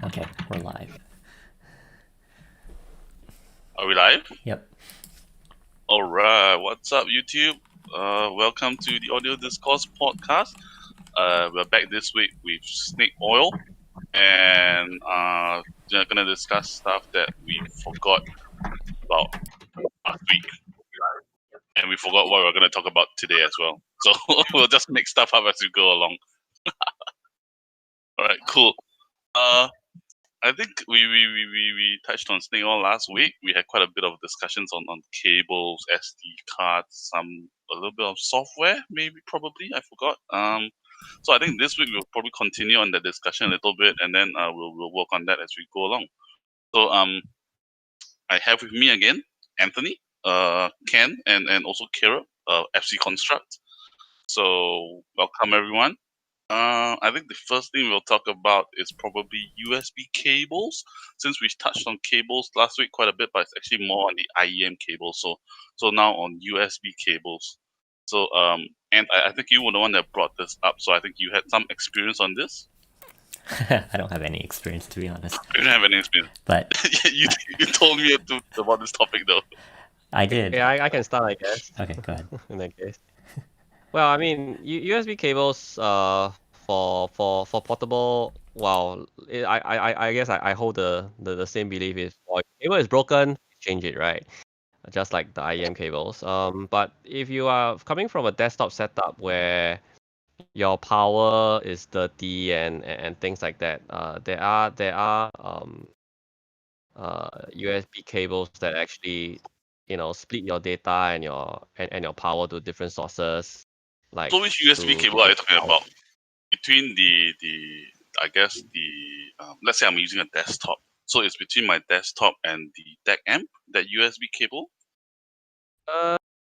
Okay, we're live. Are we live? Yep. Alright, what's up, YouTube? Welcome to the Audio Discourse podcast. We're back this week with snake oil, and we're gonna discuss stuff that we forgot about last week, and we forgot what we're gonna talk about today as well. So we'll just make stuff up as we go along. Alright, cool. I think we touched on snake oil last week. We had quite a bit of discussions on cables, SD cards, a little bit of software, probably I forgot. So I think this week we'll probably continue on the discussion a little bit, and then we'll work on that as we go along. So I have with me again Anthony, Ken, and also Kira, FC Construct. So welcome everyone. I think the first thing we'll talk about is probably USB cables, since we touched on cables last week quite a bit, but it's actually more on the IEM cables. So now on USB cables. So and I think you were the one that brought this up. So I think you had some experience on this. I don't have any experience, to be honest. You don't have any experience, But you told me about this topic though. I did. Yeah, I can start, I guess, Okay, go ahead. in that case. Well, I mean, USB cables, for portable. Well, I guess I hold the same belief is, if cable is broken, change it, right? Just like the IEM cables. But if you are coming from a desktop setup where your power is dirty and things like that, there are USB cables that actually, split your data and your power to different sources, like So which USB to cable are you give talking power. about? Between the I guess let's say I'm using a desktop. So it's between my desktop and the deck amp, that USB cable.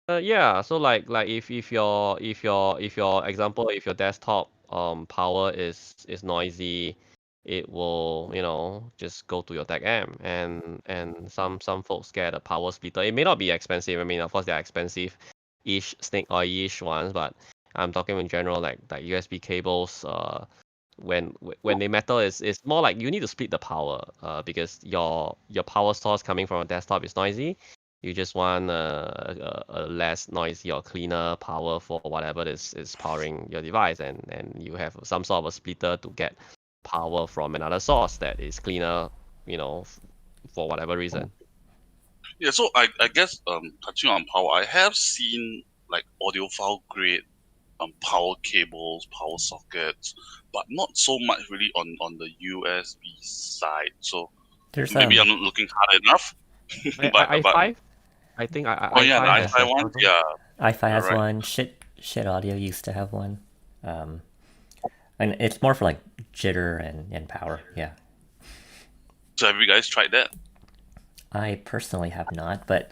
Yeah. So like if your example, if your desktop power is noisy, it will just go to your deck amp, and some folks get a power splitter. It may not be expensive. I mean, of course, they're expensive ish snake oil-ish ones, but I'm talking in general, like USB cables. When they metal, is more like you need to split the power. Because your power source coming from a desktop is noisy. You just want a less noisy or cleaner power for whatever is powering your device, and you have some sort of a splitter to get power from another source that is cleaner, for whatever reason. Yeah, so I guess touching on power, I have seen like audiophile grade power cables, power sockets, but not so much really on the USB side. So There's maybe I'm not looking hard enough. but I5, I think oh yeah, the I5 has i5 one, yeah, iFi you're has right. one. Shit Audio used to have one. And it's more for like jitter and power. Yeah. So have you guys tried that? I personally have not, but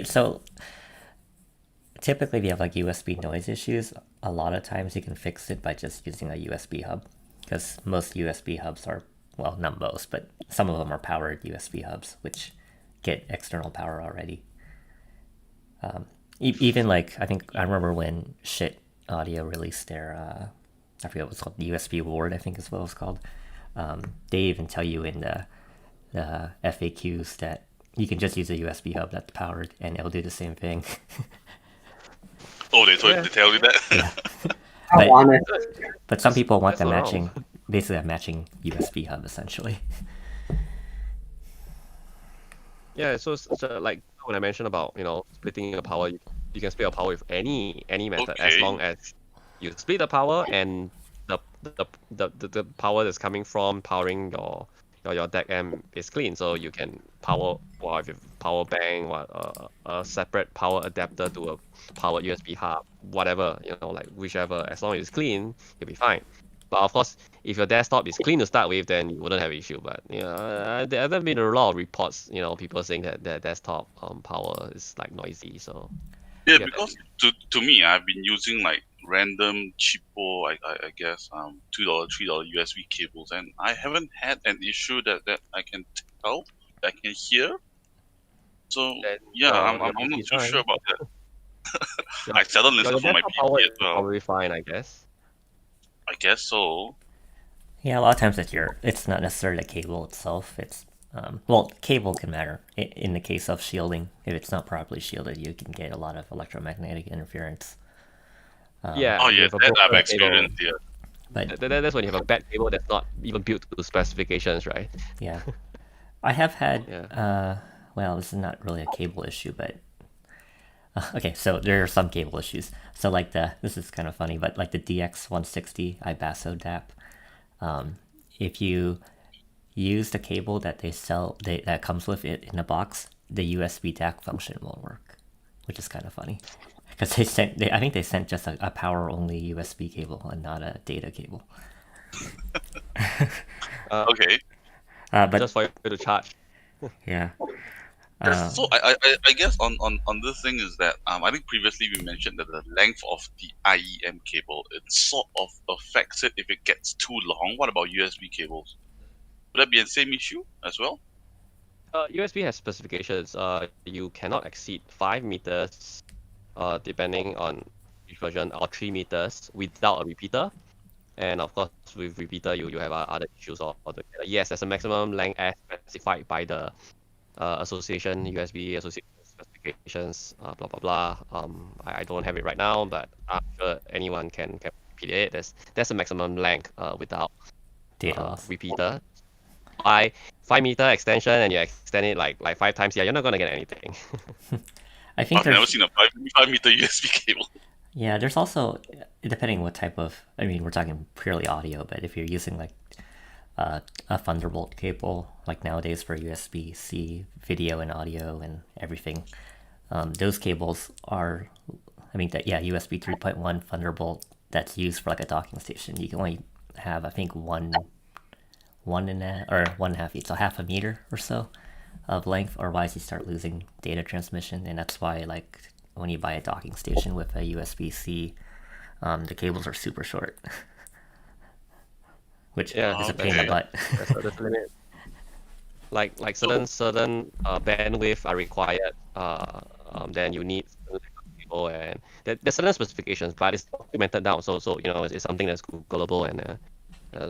so typically if you have like USB noise issues, a lot of times you can fix it by just using a USB hub, because most USB hubs are, well, not most, but some of them are powered USB hubs, which get external power already. Even like, I remember when Shit Audio released their I forget what it's called, the USB Ward, I think is what it was called. They even tell you in the FAQs that you can just use a USB hub that's powered and it'll do the same thing. Oh, they Yeah. tell you that. Yeah. I want it. But some people want the That's not wrong. basically a matching USB hub essentially. Yeah, so like when I mentioned about splitting the power, you can split your power with any method, as Okay. long as you split the power and the power that's coming from powering your deck amp is clean, so you can power, well, if you power bank, a separate power adapter to a powered USB hub, whatever, like whichever, as long as it's clean, you'll be fine. But of course, if your desktop is clean to start with, then you wouldn't have issue. But there have been a lot of reports, people saying that their desktop power is like noisy. So Yeah, yeah, because to me, I've been using like random cheapo, I guess, $2, $3 USB cables, and I haven't had an issue that I can tell, I can hear. So then yeah, I'm your not PC is too sure fine. about that. Your, I seldom your listen for my desktop PC power as is well. probably fine, I guess. I guess so. Yeah, a lot of times it's not necessarily the cable itself. It's well, cable can matter in the case of shielding. If it's not properly shielded, you can get a lot of electromagnetic interference. Yeah, Oh you yeah, have a that I've broken cable. experienced. Yeah. But That's when you have a bad cable that's not even built to specifications, right? yeah, I have had. Yeah. Well, this is not really a cable issue, but okay. So there are some cable issues. So like this is kind of funny, but like the DX160 iBasso DAP, if you use the cable that they sell that comes with it in a box, the USB DAC function won't work, which is kind of funny because I think they sent just a power only USB cable and not a data cable. Okay. But Just for you to charge. yeah, So I guess on this thing is that I think previously we mentioned that the length of the IEM cable, it sort of affects it if it gets too long. What about USB cables? Would that be the same issue as well? USB has specifications. You cannot exceed 5 meters, depending on which version, or 3 meters without a repeater. And of course, with repeater, you have other issues altogether. Yes, there's a maximum length as specified by the association, USB association specifications, blah blah blah. I don't have it right now, but I'm sure anyone can repeat it. There's a maximum length without data loss. repeater. By 5 meter extension and you extend it like 5 times, yeah, you're not gonna get anything. I think I've never there's seen a 5 meter USB cable. yeah, there's also depending what type of. I mean, we're talking purely audio, but if you're using like a Thunderbolt cable, like nowadays for USB-C video and audio and everything, those cables are. I mean, that yeah, USB 3.1 Thunderbolt that's used for like a docking station. You can only have I think one and or 1.5 feet, so half a meter or so of length, or otherwise you start losing data transmission, and that's why like when you buy a docking station with a USB-C, the cables are super short, which is a pain in the butt. That's the limit. Like certain bandwidth are required. Then you need cable, and there's certain specifications, but it's documented down. So it's something that's Googleable and.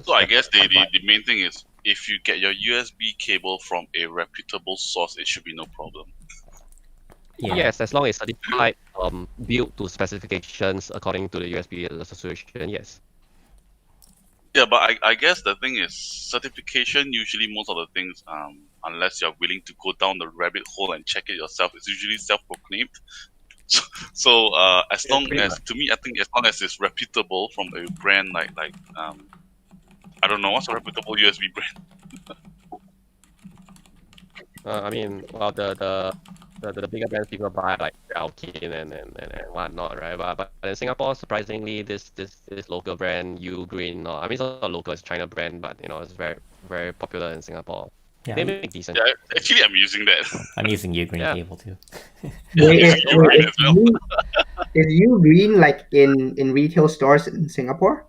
So I guess the main thing is if you get your USB cable from a reputable source, it should be no problem. Yeah. Yes, as long as certified, built to specifications according to the USB association. Yes. Yeah, but I guess the thing is certification. Usually, most of the things, unless you're willing to go down the rabbit hole and check it yourself, it's usually self-proclaimed. So as Yeah, long pretty as much. to me, I think as long as it's reputable from a brand like I don't know what's a reputable USB brand. I mean, well, the bigger brands people buy like Alkin and whatnot, right? But in Singapore, surprisingly, this local brand, U Green, I mean, it's not local, it's China brand, but it's very very popular in Singapore. Yeah, They make decent. Yeah, actually, I'm using that. I'm using Ugreen Yeah. cable too. Wait, using Ugreen as well. is you green like in retail stores in Singapore?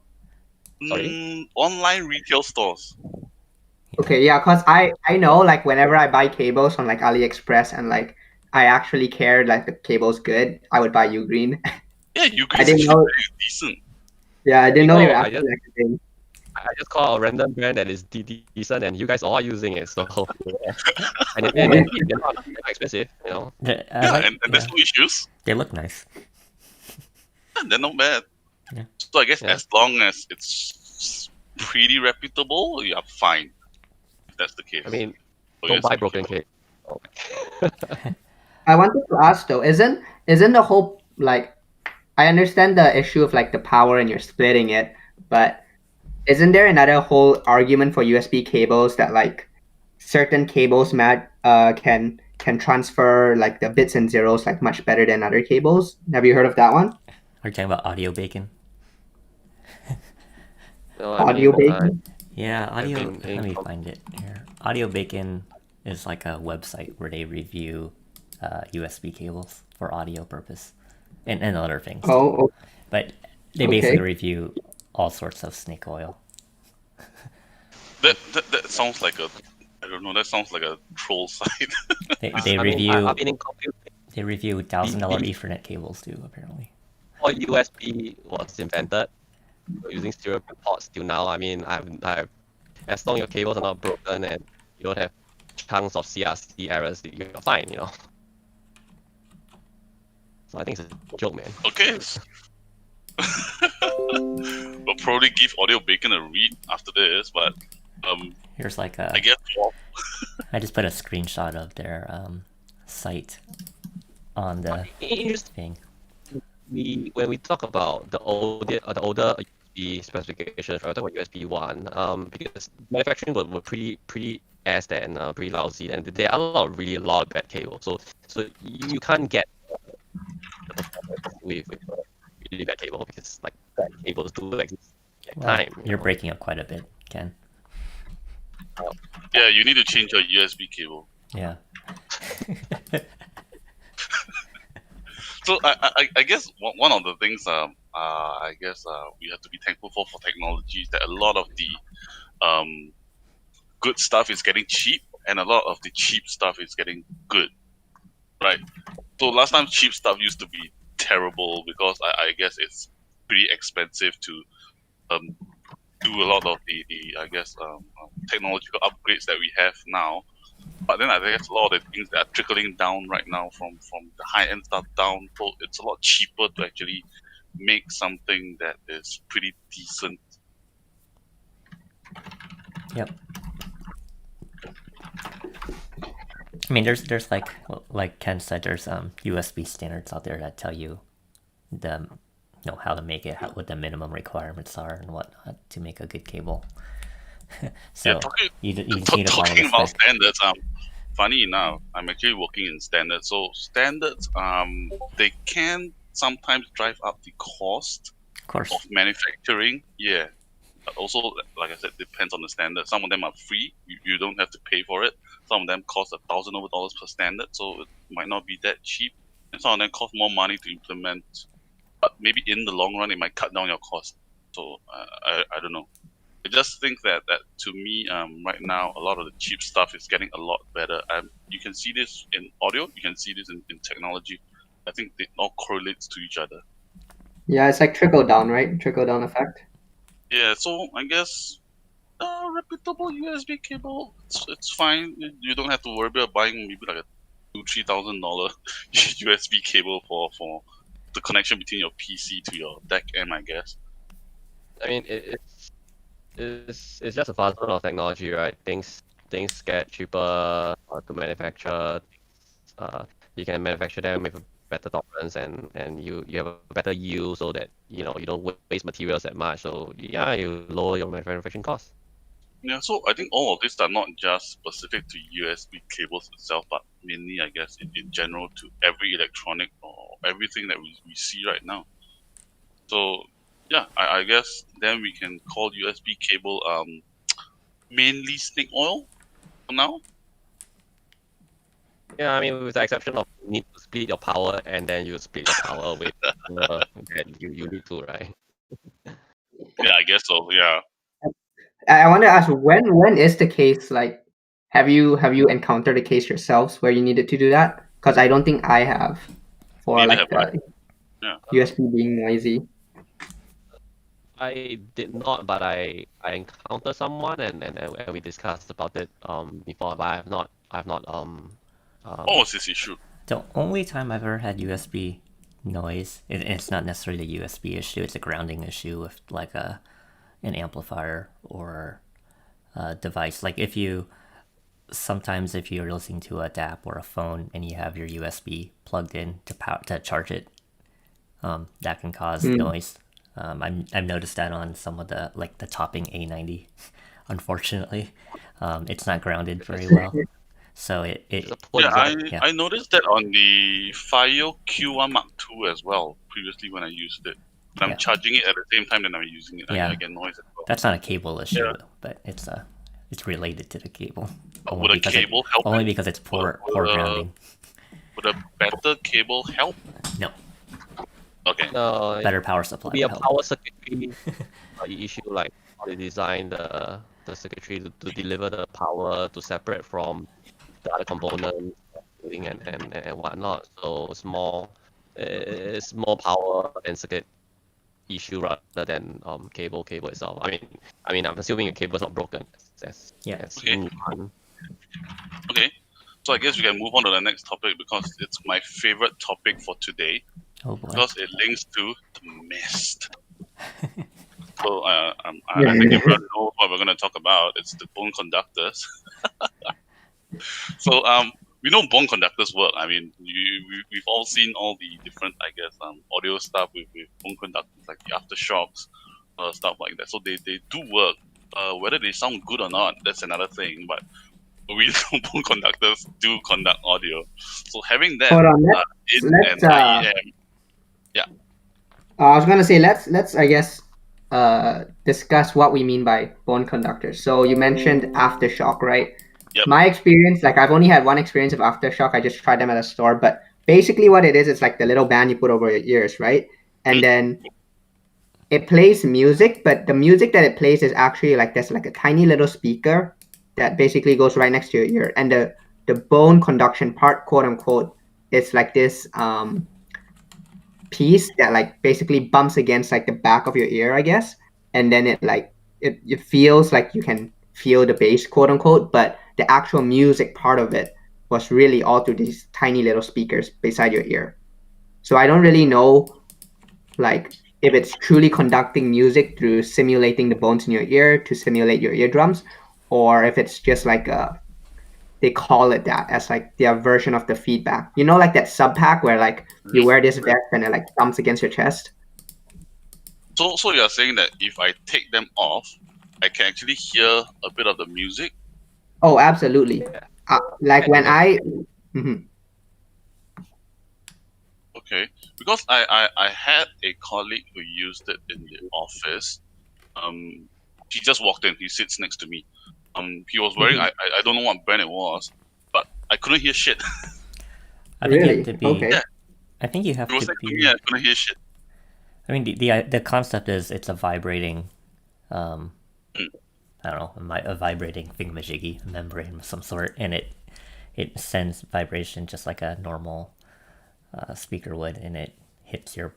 Sorry? Online retail stores. Okay, yeah, cause I know like whenever I buy cables on like AliExpress and like I actually care like the cable's good, I would buy U Green. Yeah, Ugreen I is didn't actually know. very decent. Yeah, I didn't know they were I actually like a thing. I just call a random brand that is decent, and you guys are all using it. So, and they're not expensive, Yeah, Like, and there's no issues. they look nice. Yeah, they're not bad. Yeah. So I guess Yeah. as long as it's pretty reputable, you're fine. If that's the case. I mean, for don't buy USB broken cable. cable. I wanted to ask though, isn't the whole like I understand the issue of like the power and you're splitting it, but isn't there another whole argument for USB cables that like certain cables can transfer like the bits and zeros like much better than other cables? Have you heard of that one? Are you talking about audio bacon? No, Audio bacon? Yeah, audio. been Let me find it here. Audio Bacon is like a website where they review USB cables for audio purpose and other things. too. Oh, But they Okay. basically review all sorts of snake oil. That sounds like a I don't know. That sounds like a troll site. They I review mean, I've been in computing they review $1,000 Ethernet cables too. Apparently. before USB was invented, using stereo ports till now. I mean, I've as long as your cables are not broken and you don't have chunks of CRC errors, you're fine, you know. So I think it's a joke, man. Okay. We'll probably give Audio Bacon a read after this, but Here's like I guess I just put a screenshot of their site on the Interesting. thing. When we talk about the older USB specifications, right, we talk about USB 1, because manufacturing were pretty ass and pretty lousy, and there are a lot of bad cables. So you can't get the performance with really bad cable, because like bad cables do exist at Well, time. you're breaking up quite a bit, Ken. yeah, you need to change your USB cable. Yeah. So I guess one of the things I guess we have to be thankful for technology is that a lot of the good stuff is getting cheap, and a lot of the cheap stuff is getting good, right? So last time cheap stuff used to be terrible because I guess it's pretty expensive to do a lot of the I guess technological upgrades that we have now. But then I guess a lot of the things that are trickling down right now from the high end stuff down, so it's a lot cheaper to actually make something that is pretty decent. Yep. I mean, there's like Ken said, there's USB standards out there that tell you the how to make it, what the minimum requirements are and whatnot to make a good cable. So Yeah, you just need to follow talking the about spec. standards, funny enough, I'm actually working in standards. So standards, they can sometimes drive up the cost Of course. of manufacturing. Yeah. But also, like I said, depends on the standard. Some of them are free; you don't have to pay for it. Some of them cost $1,000 over per standard, so it might not be that cheap. And some of them cost more money to implement, but maybe in the long run, it might cut down your cost. So I don't know. I just think that to me, right now, a lot of the cheap stuff is getting a lot better. You can see this in audio. You can see this in technology. I think it all correlates to each other. Yeah, it's like trickle down, right? Trickle down effect. Yeah, so I guess reputable USB cable, it's fine. You don't have to worry about buying maybe like a $2,000-3,000 USB cable for the connection between your PC to your DAC M, I guess. I mean, it's just a advancement of technology, right? Things get cheaper to manufacture. You can manufacture them with a better tolerance, and you have a better yield, so that you don't waste materials that much. So yeah, you lower your manufacturing costs. Yeah, so I think all of these are not just specific to USB cables itself, but mainly, I guess, in general to every electronic or everything that we see right now. So yeah, I guess then we can call USB cable mainly snake oil for now. Yeah, I mean, with the exception of you need to split your power, and then you split your power with that you need to, right? Yeah, I guess so. Yeah. I want to ask, when is the case, like, have you encountered a case yourselves where you needed to do that? Because I don't think I have, for Neither like have I. the Yeah. USB being noisy. I did not, but I encountered someone, and we discussed about it before, but I've not What was this issue? The only time I've ever had USB noise, it's not necessarily a USB issue, it's a grounding issue with like an amplifier or a device. Like sometimes if you're listening to a DAP or a phone and you have your USB plugged in to charge it, that can cause noise. I've noticed that on some of the topping A90. Unfortunately, it's not grounded very well. So I noticed that on the Fire Q1 Mark II as well. Previously, when I used it, when I'm charging it at the same time that I'm using it, I get noise as well. That's not a cable issue, but it's related to the cable. Would a cable help? Only because it's poor grounding. Would a better cable help? No. Okay. No, Better power supply. Be a power circuitry issue, like how they design the circuitry to deliver the power to separate from the other components and whatnot. So it's more power and circuit. issue rather than cable itself. I mean, I'm assuming your cable is not broken. That's Okay. fun. Okay. So I guess we can move on to the next topic because it's my favorite topic for today Oh boy. because it links to the mist. So I think everyone knows what we're going to talk about. It's the bone conductors. So we know bone conductors work. I mean, we've all seen all the different, I guess, audio stuff with bone conductors like the aftershocks, stuff like that. So they do work. Whether they sound good or not, that's another thing. But we know bone conductors do conduct audio. So having that Hold on, in let's an IEM, I was gonna say let's I guess discuss what we mean by bone conductors. So you mentioned aftershock, right? Yep. My experience, like I've only had one experience of aftershock. I just tried them at a store, but basically what it is, it's like the little band you put over your ears, right? And then it plays music, but the music that it plays is actually like there's like a tiny little speaker that basically goes right next to your ear, and the bone conduction part, quote unquote, is like this piece that like basically bumps against like the back of your ear, I guess, and then it feels like you can feel the bass, quote unquote, but the actual music part of it was really all through these tiny little speakers beside your ear. So I don't really know like if it's truly conducting music through simulating the bones in your ear to simulate your eardrums, or if it's just like they call it that as like their version of the feedback. You know, like that sub pack where like you wear this vest and it like thumps against your chest. So you're saying that if I take them off, I can actually hear a bit of the music? Oh, absolutely. Like when Mhm. Okay, because I had a colleague who used it in the office. He just walked in. He sits next to me. He was wearing I don't know what brand it was, but I couldn't hear shit. I think you Really? have to be. Okay. Yeah. I think you have He was to next to be. me. I couldn't hear shit. I mean, the concept is it's a vibrating, I don't know, a vibrating thingamajiggy, a membrane of some sort, and it sends vibration just like a normal speaker would, and it hits your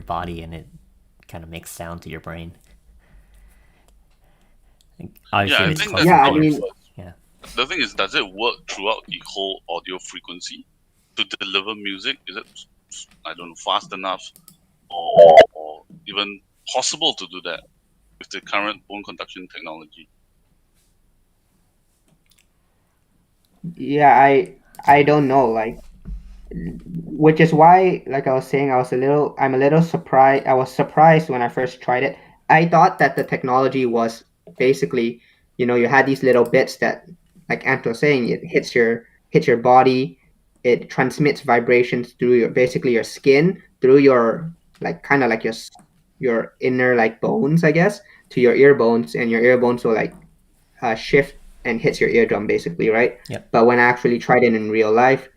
body, and it kind of makes sound to your brain. Obviously, Yeah, I it's think close that's Yeah, I to how it mean- works. yeah. The thing is, does it work throughout the whole audio frequency to deliver music? Is it, I don't know, fast enough or even possible to do that with the current bone conduction technology? Yeah, I don't know, like, which is why, like I was saying, I'm a little surprised. I was surprised when I first tried it. I thought that the technology was basically, you had these little bits that, like Ant was saying, it hits your body, it transmits vibrations through basically your skin, through your like kind of like your inner like bones, I guess, to your ear bones, and your ear bones will like shift and hits your eardrum basically, right? Yep. But when I actually tried it in real life,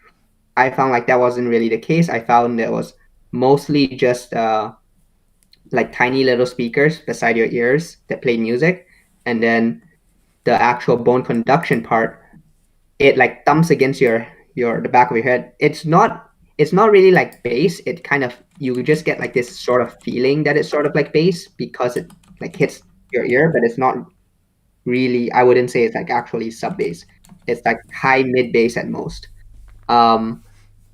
I found like that wasn't really the case. I found it was mostly just like tiny little speakers beside your ears that play music, and then the actual bone conduction part, it like thumps against your the back of your head. It's not really like bass. It kind of, you just get like this sort of feeling that it's sort of like bass because it like hits your ear, but it's not really. I wouldn't say it's like actually sub bass. It's like high mid bass at most. Um,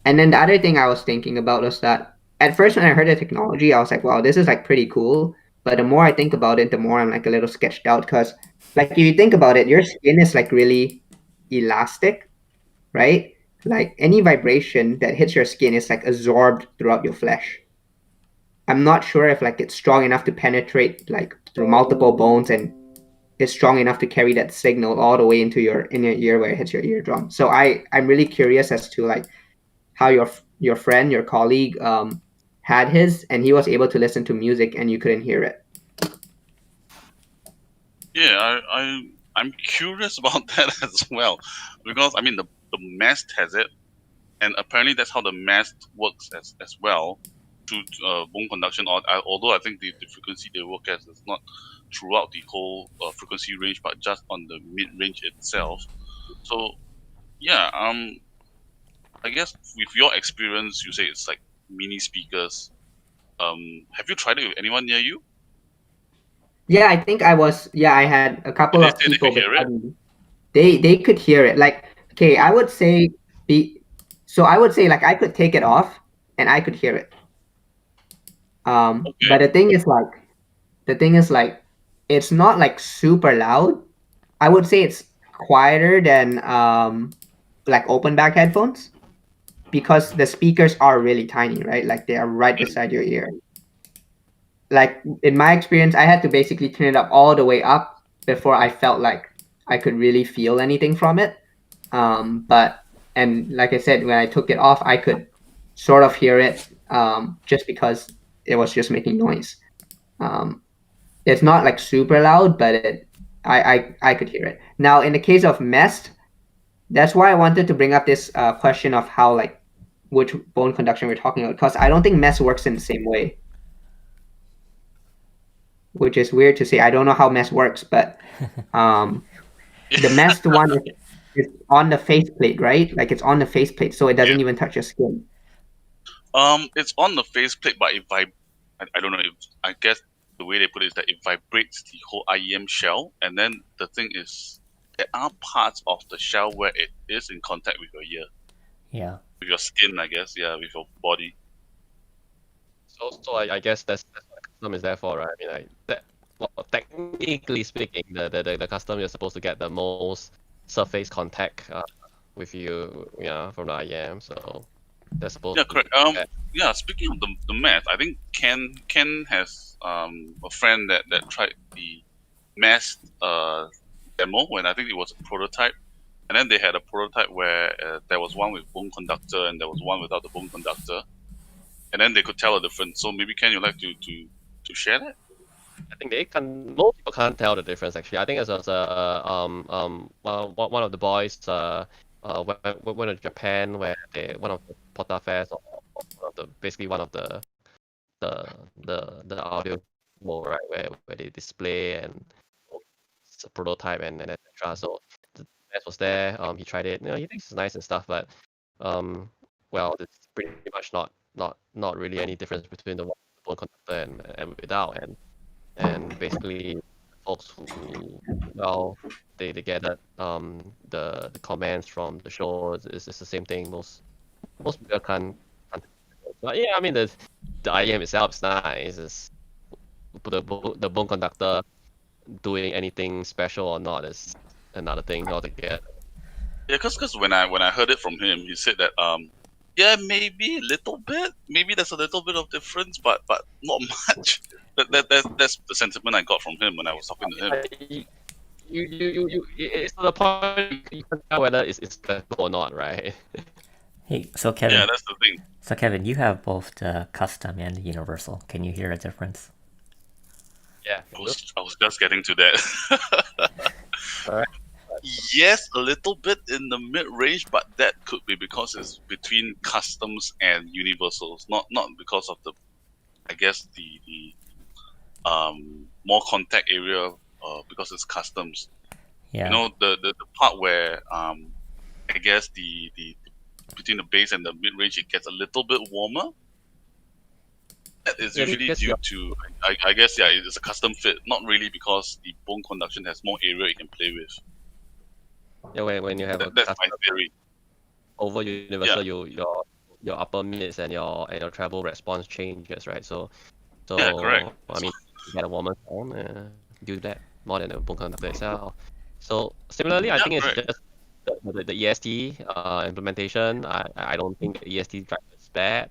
and then the other thing I was thinking about was that at first when I heard the technology, I was like, wow, this is like pretty cool. But the more I think about it, the more I'm like a little sketched out because like if you think about it, your skin is like really elastic, right? Like any vibration that hits your skin is like absorbed throughout your flesh. I'm not sure if like it's strong enough to penetrate like through multiple bones and is strong enough to carry that signal all the way into your ear where it hits your eardrum. So I'm really curious as to like how your friend, your colleague, had his, and he was able to listen to music and you couldn't hear it. Yeah, I'm curious about that as well, because I mean the mast has it, and apparently that's how the mast works as well to bone conduction. Although I think the frequency they work as is not throughout the whole frequency range, but just on the mid range itself. So yeah, I guess with your experience, you say it's like mini speakers. Have you tried it with anyone near you? Yeah, I think I was. Yeah, I had a couple Did they of say they people could hear it? beside me. They could hear it. Like, okay, I would say so I would say like I could take it off and I could hear it. Okay. But the thing is like it's not like super loud. I would say it's quieter than like open back headphones because the speakers are really tiny, right? Like they are right beside your ear. Like in my experience, I had to basically turn it up all the way up before I felt like I could really feel anything from it. But and like I said, when I took it off, I could sort of hear it just because it was just making noise. Um, it's not like super loud, but I could hear it. Now, in the case of Mest, that's why I wanted to bring up this question of how like which bone conduction we're talking about, because I don't think Mest works in the same way, which is weird to say. I don't know how Mest works, but um, the Mest one is on the faceplate, right? Like it's on the faceplate, so it doesn't even touch your skin. It's on the faceplate, but I don't know if I guess the way they put it is that it vibrates the whole IEM shell, and then the thing is there are parts of the shell where it is in contact with your ear, Yeah. with your skin, I guess, yeah, with your body. So I guess that's what the custom is there for, right? I mean, like that. Well, technically speaking, the custom you're supposed to get the most surface contact with you, from the IEM. So they're supposed Yeah, to correct. do that. Yeah. Speaking of the math, I think Ken has a friend that tried the math demo when I think it was a prototype, and then they had a prototype where there was one with bone conductor and there was one without the bone conductor, and then they could tell a difference. So maybe Ken, you'd like to share that? I think most people can't tell the difference actually. I think it was one of the boys went to Japan where one of the Porta Fairs or one of the basically one of the audio show, right, where they display and it's a prototype and etc. So the test was there. He tried it. He thinks it's nice and stuff, but well, it's pretty much not really any difference between the bone conductor and without, and basically folks who they gathered the comments from the show is the same thing. Most people can't. But yeah, I mean the IEM itself is nice. It's the bone conductor doing anything special or not is another thing altogether. Yeah, because when I heard it from him, he said that yeah, maybe a little bit, maybe there's a little bit of difference, but not much. That's the sentiment I got from him when I was talking to him. It's to the point you can tell whether it's special or not, right? Hey, so Kevin. Yeah, that's the thing. So Kevin, you have both the custom and the universal. Can you hear a difference? Yeah. I was just getting to that. All right. Yes, a little bit in the mid range, but that could be because it's between customs and universals, not because of the, I guess the more contact area, because it's customs. Yeah. You know, the part where I guess the between the base and the mid range it gets a little bit warmer. That is Yeah, usually because due to I guess it's a custom fit, not really because the bone conduction has more area you can play with. yeah, when you have That's my custom theory. over universal, your upper mids and your travel response changes, right? So Yeah, correct. I mean, you get a warmer tone, do that more than the bone conductor itself. So similarly, I Yeah, think it's correct. just the EST implementation. I don't think the EST driver is bad,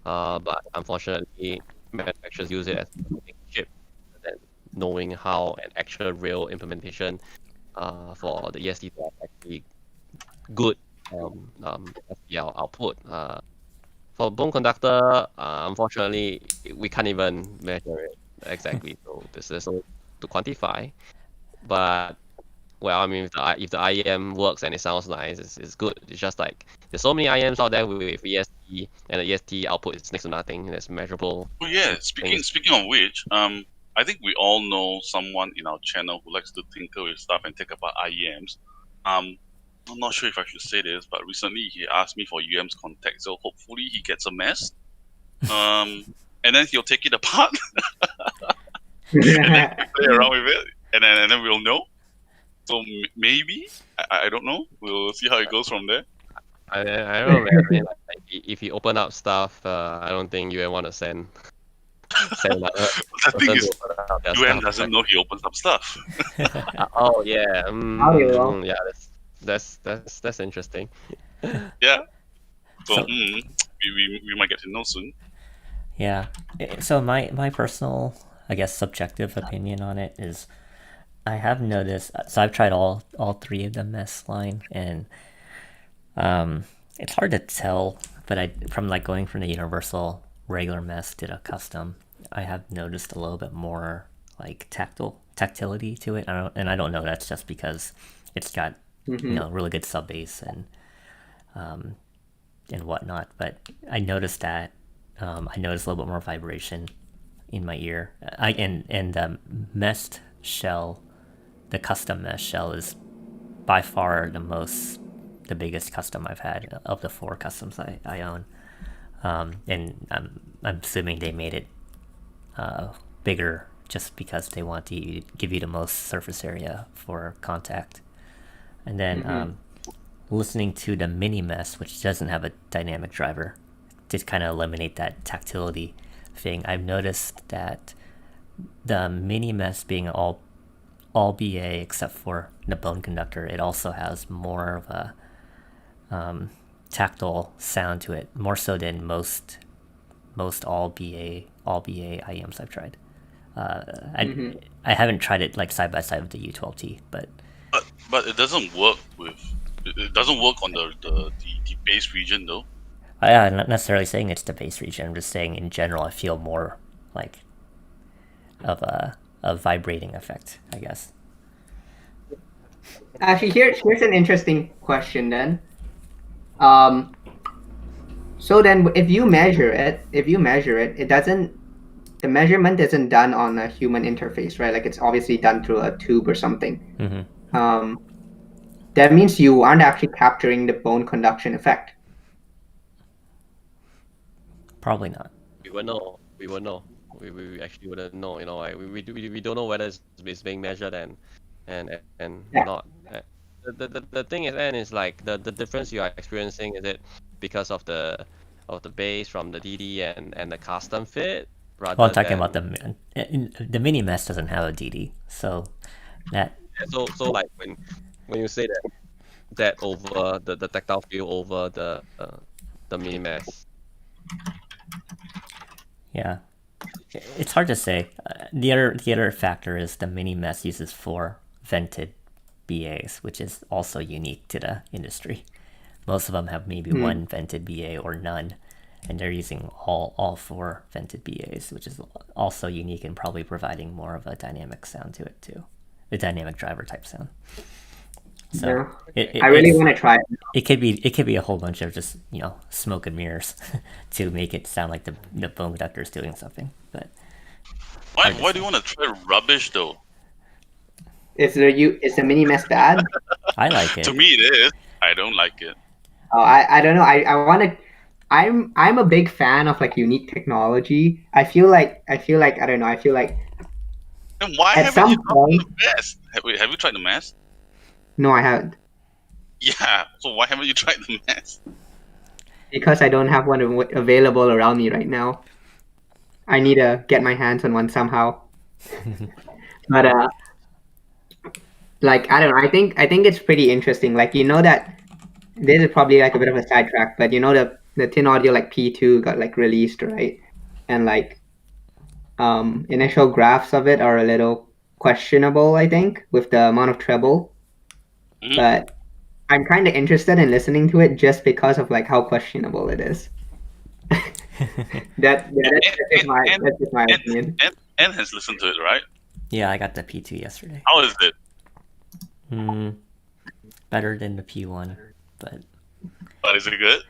but unfortunately, manufacturers use it as a chip than knowing how an actual real implementation for the EST to have actually good FPL output. For bone conductor, unfortunately, we can't even measure it exactly. So this is all to quantify. But well, I mean, if the IEM works and it sounds nice, it's good. It's just like there's so many IEMs out there with EST, and the EST output is next to nothing. It's measurable. Oh yeah, speaking of which, I think we all know someone in our channel who likes to tinker with stuff and take apart IEMs. I'm not sure if I should say this, but recently he asked me for UM's contact, so hopefully he gets a mess. and then he'll take it apart and then play around with it, and then we'll know. So maybe I don't know. We'll see how it goes from there. I don't know, man. I mean, like, if you open up stuff, I don't think you want to send another The thing person is, to open up their UN stuff. doesn't know he opens up stuff. Oh yeah, Now you will. yeah. That's interesting. Yeah. So, So- we might get to know soon. Yeah. So my personal, I guess, subjective opinion on it is, I have noticed. So I've tried all three of the mesh line, and it's hard to tell. But from like going from the universal regular mesh to the custom, I have noticed a little bit more like tactility to it. I don't know. That's just because it's got really good sub bass and whatnot. But I noticed that I noticed a little bit more vibration in my ear. And the meshed shell, the custom mesh shell, is by far the biggest custom I've had of the 4 customs I own. And I'm assuming they made it bigger just because they want to give you the most surface area for contact. And then listening to the mini mesh, which doesn't have a dynamic driver, to kind of eliminate that tactility thing, I've noticed that the mini mesh being all BA except for the bone conductor, it also has more of a tactile sound to it, more so than most all BA IEMs I've tried. I haven't tried it like side by side with the U12T, but it doesn't work it doesn't work on the bass region though. I'm not necessarily saying it's the bass region. I'm just saying in general I feel more like of a vibrating effect, I guess. Actually, here's an interesting question then. So then, if you measure it, it doesn't. The measurement isn't done on a human interface, right? Like it's obviously done through a tube or something. That means you aren't actually capturing the bone conduction effect. Probably not. We would know. We actually wouldn't know. You know, like, we don't know whether it's being measured and Yeah. not. The thing is like the difference you are experiencing, is it because of the bass from the DD and the custom fit? Well, I'm talking about the mini mesh doesn't have a DD, so that. So like when you say that over the tactile feel over the mini mesh. Yeah, it's hard to say. The other factor is the mini mesh uses 4 vented BAs, which is also unique to the industry. Most of them have maybe 1 vented BA or none, and they're using all 4 vented BAs, which is also unique and probably providing more of a dynamic sound to it too, the dynamic driver type sound. So I really want to try it. It could be a whole bunch of just smoke and mirrors to make it sound like the bone conductor is doing something. But why do you want to try rubbish though? Is the mini mesh bad? I like it. To me, it is. I don't like it. Oh, I don't know. I want to. I'm a big fan of like unique technology. I feel like I don't know. I feel like Then why At haven't some you tried point- the mask? Have you tried the mask? no, I haven't, Yeah. So why haven't you tried the mask? because I don't have one available around me right now. I need to get my hands on one somehow. But like I don't know. I think it's pretty interesting. Like that this is probably like a bit of a sidetrack, but the Tin Audio like P2 got like released, right? And like initial graphs of it are a little questionable, I think, with the amount of treble. Mhm. But I'm kind of interested in listening to it just because of like how questionable it is. That's just my opinion. And has listened to it, right? Yeah, I got the P2 yesterday. How is it? Better than the P1, but But is it good?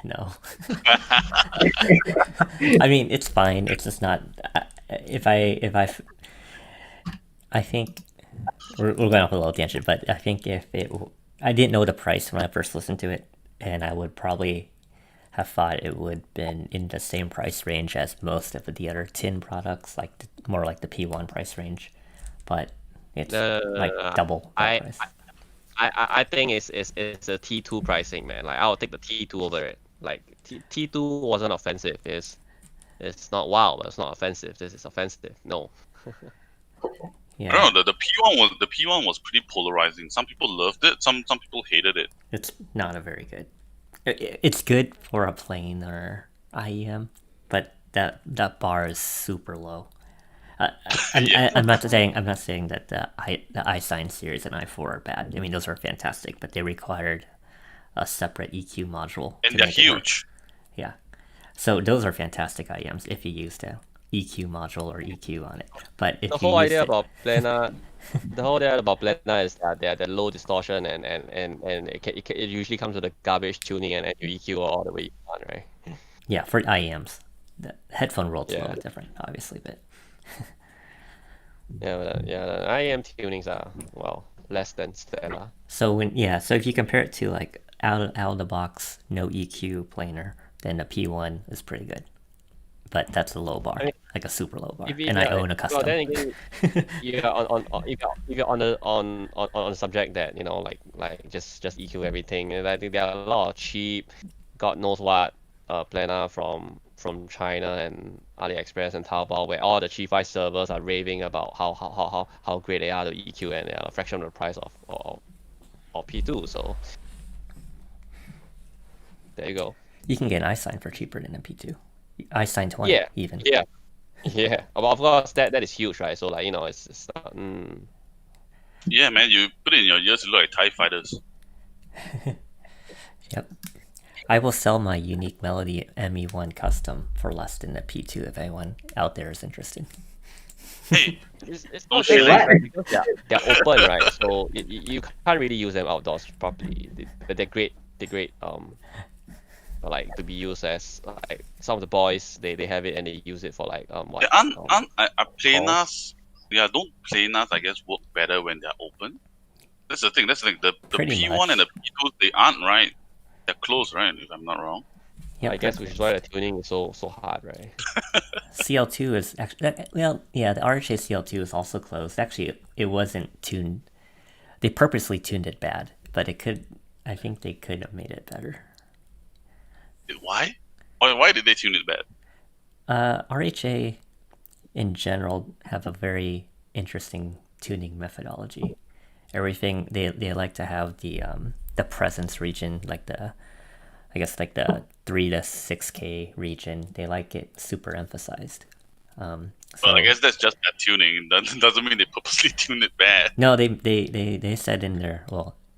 no. I mean, it's fine. It's just not. I think we're going off a little tangent, but I think I didn't know the price when I first listened to it, and I would probably have thought it would been in the same price range as most of the other tin products, like more like the P1 price range, but it's like double that price. I think it's a T2 pricing, man. Like I'll take the T2 over it. Like T2 wasn't offensive. It's not wow, but it's not offensive. This is offensive. No. I don't know. The P1 was pretty polarizing. Some people loved it. Some people hated it. It's not a very good. It's good for a plane or IEM, but that bar is super low. I'm not saying that the iSign series and i4 are bad. I mean, those are fantastic, but they required a separate EQ module. And they're huge. Yeah, so those are fantastic IEMs if you used a EQ module or EQ on it. But if the whole idea about planar, the whole idea about planar is that they're low distortion and it usually comes with a garbage tuning and you EQ all the way you want, right? Yeah, for IEMs, the headphone world's a little different, obviously, but. The IEM tunings are less than stellar. So if you compare it to like out of the box no EQ planar, then the P1 is pretty good. But that's a low bar, like a super low bar, and I own a custom. Well, then again, if you're on the subject that like just EQ everything, and I think there are a lot of cheap, God knows what, planar from China and AliExpress and Taobao, where all the G5 servers are raving about how great they are to EQ, and they are a fraction of the price of P2. So there you go. You can get an iSign for cheaper than a P2. iSign 20 even. Yeah. But of course that is huge, right? So like it's not. Yeah, man, you put it in your ears, you look like TIE fighters. Yep. I will sell my unique Melody ME1 custom for less than the P2 if anyone out there is interested. Hey, it's no not shit. because they're open, right? So you can't really use them outdoors properly. But they're great. Like to be used as like some of the boys they have it and they use it for like what? Planars. Yeah, don't planars I guess work better when they're open? That's the thing. The P1 and the P2 they aren't, right? They're closed, right? If I'm not wrong. Yeah, I guess which is why the tuning is so hard, right? CL2 is actually the RHA CL2 is also closed. Actually, it wasn't tuned. They purposely tuned it bad, but I think they could have made it better. Why? Why did they tune it bad? RHA in general have a very interesting tuning methodology. Everything they like to have the presence region, like the 3 to 6K region. They like it super emphasized. Well, I guess that's just that tuning. That doesn't mean they purposely tuned it bad. No, they said in their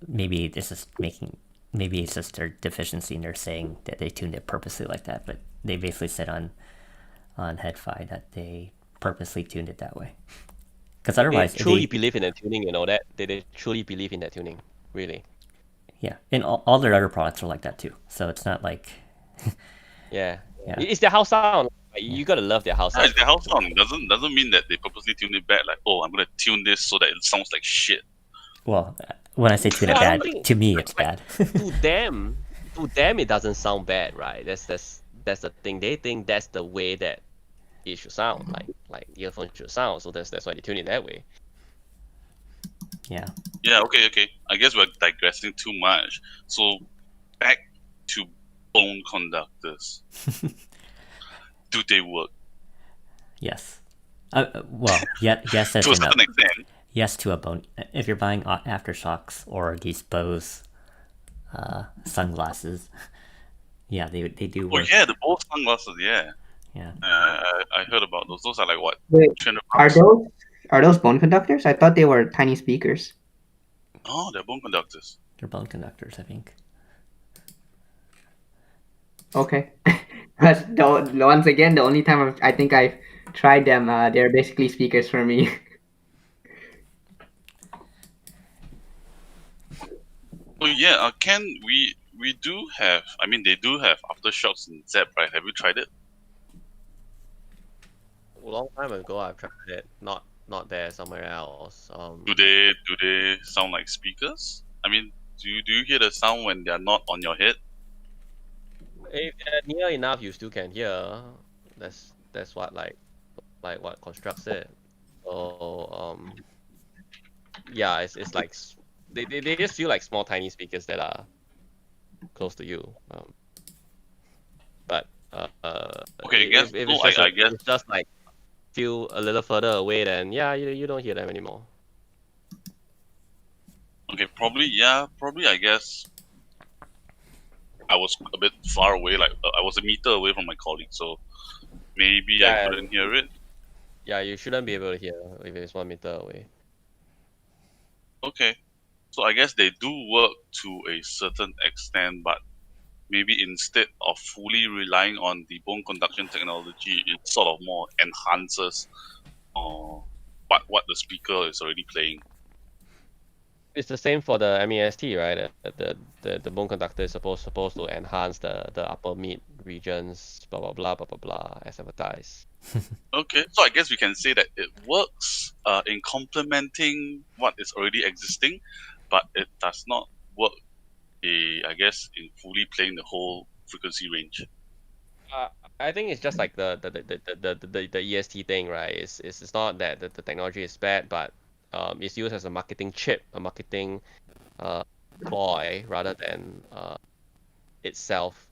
maybe it's just their deficiency and they're saying that they tuned it purposely like that, but they basically said on HeadFi that they purposely tuned it that way. Because otherwise, they truly believe in that tuning and all that. They truly believe in that tuning, really. Yeah, and all their other products are like that too. So it's not like. Yeah. It's their house sound. You gotta love their house sound. It's their house sound. Doesn't mean that they purposely tune it bad. Like, I'm gonna tune this so that it sounds like shit. Well, when I say tune it bad, to me it's bad. to them, it doesn't sound bad, right? That's the thing. They think that's the way that it should sound, like earphones should sound. So that's why they tune it that way. Yeah. Yeah. Okay. I guess we're digressing too much. So back to bone conductors. Do they work? Yes. Well, yes. To a certain extent. Yes, to a bone. If you're buying aftershocks or these Bose sunglasses, yeah, they do work. Oh yeah, the Bose sunglasses. Yeah. Yeah. I heard about those. Those are like what? Wait, 200 are those bone conductors? I thought they were tiny speakers. Oh, they're bone conductors. They're bone conductors, I think. Okay. But once again, the only time I think I've tried them, they're basically speakers for me. Oh yeah, Ken, we do have. I mean, they do have aftershocks in Zep, right? Have you tried it? A long time ago, I've tried it. Not there, somewhere else. Do they sound like speakers? I mean, do you hear the sound when they're not on your head? if near enough, you still can hear. That's what what constructs it. So yeah, it's like they just feel like small tiny speakers that are close to you. But Okay, I guess if no. it's just I guess it's just like feel a little further away, then yeah, you don't hear them anymore. okay. Probably yeah. Probably I guess I was a bit far away. Like I was a meter away from my colleague, so maybe I Yeah, couldn't hear it. yeah, you shouldn't be able to hear if it's 1 meter away. Okay, so I guess they do work to a certain extent, but maybe instead of fully relying on the bone conduction technology, it sort of more enhances what the speaker is already playing. It's the same for the MEST, right? The bone conductor is supposed to enhance the upper mid regions, blah blah blah blah blah blah, as advertised. Okay, so I guess we can say that it works in complementing what is already existing, but it does not work, I guess, in fully playing the whole frequency range. I think it's just like the EST thing, right? It's not that the technology is bad, but it's used as a marketing chip, a marketing ploy, rather than itself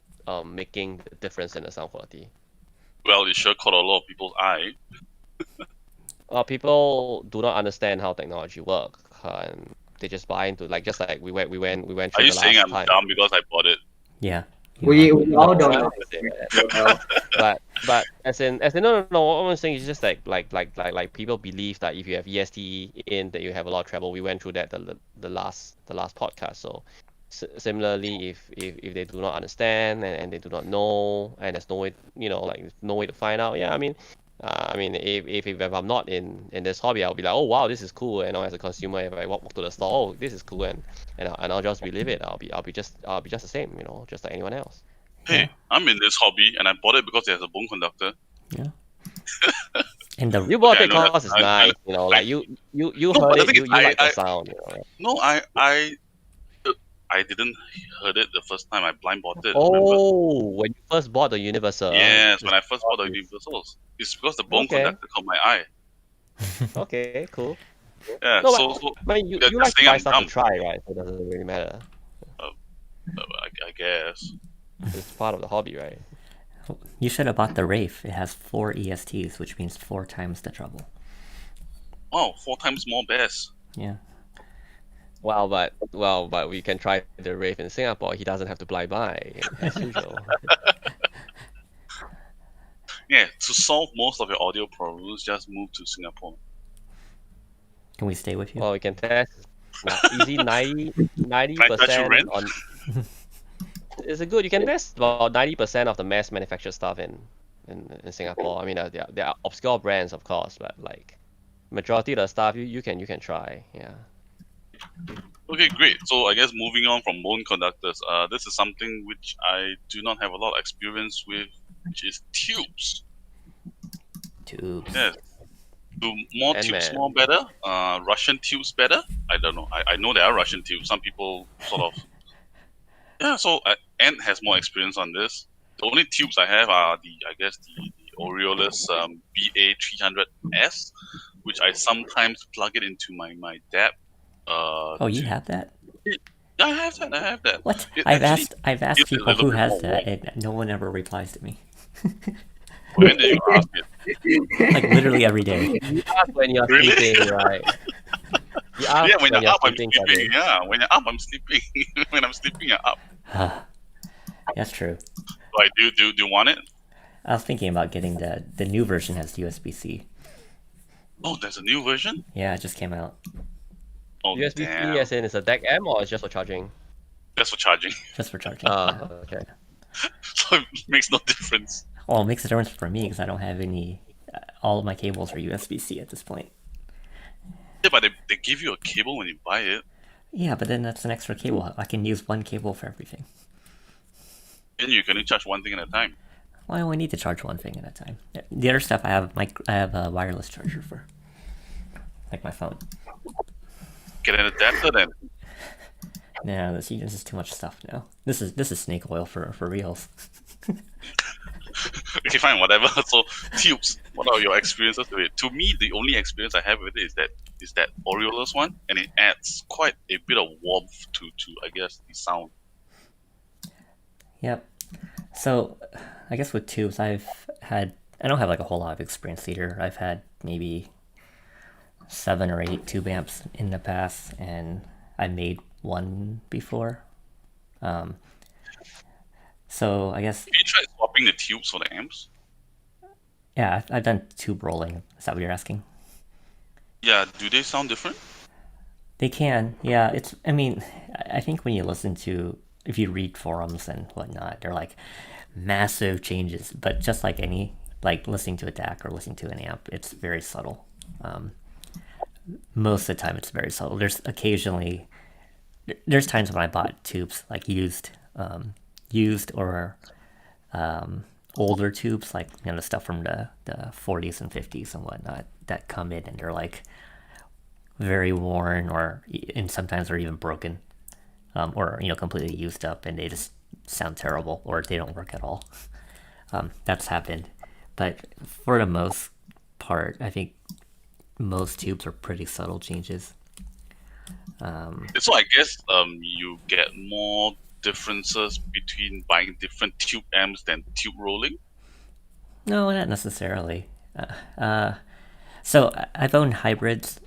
making the difference in the sound quality. Well, it sure caught a lot of people's eye. People do not understand how technology works, and they just buy into just like we went Are through you the saying last I'm time. dumb because I bought it? Yeah. We all No, don't I know. didn't say that. But as in no. What I'm saying is just like people believe that if you have EST in, that you have a lot of trouble. We went through that the last podcast. So similarly, if they do not understand and they do not know, and there's no way no way to find out. Yeah, I mean, if I'm not in this hobby, I'll be like, oh wow, this is cool. And as a consumer, if I walk to the store, oh, this is cool, and I'll just believe it. I'll be just the same, just like anyone else. Hey, Yeah. I'm in this hobby and I bought it because it has a bone conductor. Yeah. And the You bought Okay, I it know that. because it's nice, like you No, heard but the it, thing is, you like the sound, right? no, I didn't heard it the first time I blind bought it. Remember? Oh, when you first bought the Universal. Yes, when I first bought the Universals, it's because the bone Okay. conductor caught my eye. Okay, cool. Yeah, No, so I mean, you they're like to saying buy I'm stuff to dumb. try, right? So it doesn't really matter. I guess. It's part of the hobby, right? You should have bought the Wraith. It has 4 ESTs, which means 4 times the trouble. Wow, 4 times more bass. Yeah. Well, but we can try the Wraith in Singapore. He doesn't have to fly by as usual. Yeah, to solve most of your audio problems, just move to Singapore. Can we stay with you? Well, we can test easy 90% rent? on. Is it good? You can test about 90% of the mass manufactured stuff in Singapore. I mean, there are obscure brands, of course, but like majority of the stuff you can try. Yeah. Okay, great. So I guess moving on from bone conductors, this is something which I do not have a lot of experience with, which is tubes. Tubes. Yes. Do more tubes Ant-Man. more better? Russian tubes better? I don't know. I know there are Russian tubes. Some people sort of. Yeah, so Ant has more experience on this. The only tubes I have are the Aureolus BA300S, which I sometimes plug it into my DAB. Oh, you have that? Yeah, I have that. What? It I've actually asked gives it a people little who bit has more that, warmth. and no one ever replies to me. When did you ask it? Like literally every day. You ask when you're Really? sleeping, right? You ask Yeah, when you're up, I'm sleeping, sleeping. Kevin. Yeah, when you're up, I'm sleeping. When I'm sleeping, you're up. That's true. So do you want it? I was thinking about getting the new version has USB-C. Oh, there's a new version? Yeah, it just came out. Oh, USB-C damn. as in it's a DAC M or it's just for charging? Just for charging. Just for charging. Okay. So it makes no difference. Well, it makes a difference for me because I don't have any. All of my cables are USB-C at this point. Yeah, but they give you a cable when you buy it. Yeah, but then that's an extra cable. I can use one cable for everything. And you can only charge one thing at a time. Why do I need to charge one thing at a time? The other stuff I have a wireless charger for, like my phone. Get an adapter then. No, this is too much stuff now. This is snake oil for reals. Okay, fine, whatever. So tubes, what are your experiences with it? To me, the only experience I have with it is that Aureolus one, and it adds quite a bit of warmth to I guess the sound. Yep. So, I guess with tubes, I don't have like a whole lot of experience either. I've had maybe 7 or 8 tube amps in the past, and I made one before. So I guess, Have you tried swapping the tubes for the amps? yeah, I've done tube rolling. Is that what you're asking? Yeah, do they sound different? They can, yeah. I mean, I think when you listen to, if you read forums and whatnot, they're like massive changes. But just like like listening to a DAC or listening to an amp, it's very subtle. Most of the time, it's very subtle. There's times when I bought tubes like used or older tubes, like the stuff from the 40s and 50s and whatnot, that come in and they're like very worn, and sometimes they're even broken, or completely used up, and they just sound terrible or they don't work at all. That's happened, but for the most part, I think most tubes are pretty subtle changes. So I guess you get more differences between buying different tube amps than tube rolling. No, not necessarily. So I've owned hybrids.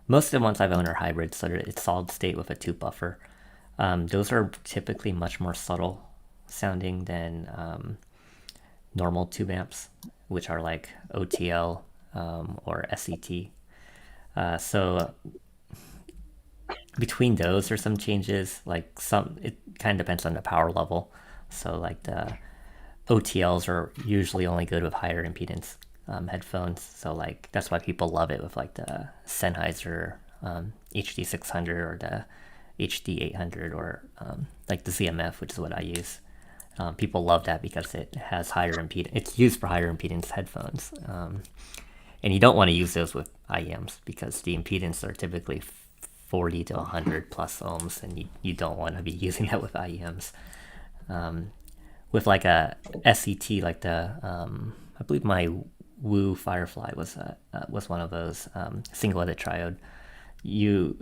Most of the ones I've owned are hybrids, so it's solid state with a tube buffer. Those are typically much more subtle sounding than normal tube amps, which are like OTL or SET. So between those, there's some changes. Like it kind of depends on the power level. So like the OTLs are usually only good with higher impedance headphones. So like that's why people love it with like the Sennheiser HD600 or the HD800 or like the ZMF, which is what I use. People love that because it has higher impedance. It's used for higher impedance headphones. And you don't want to use those with IEMs because the impedance are typically 40 to 100 plus ohms, and you don't want to be using that with IEMs. With like a SET, like I believe my Woo Firefly was one of those single edit triode. You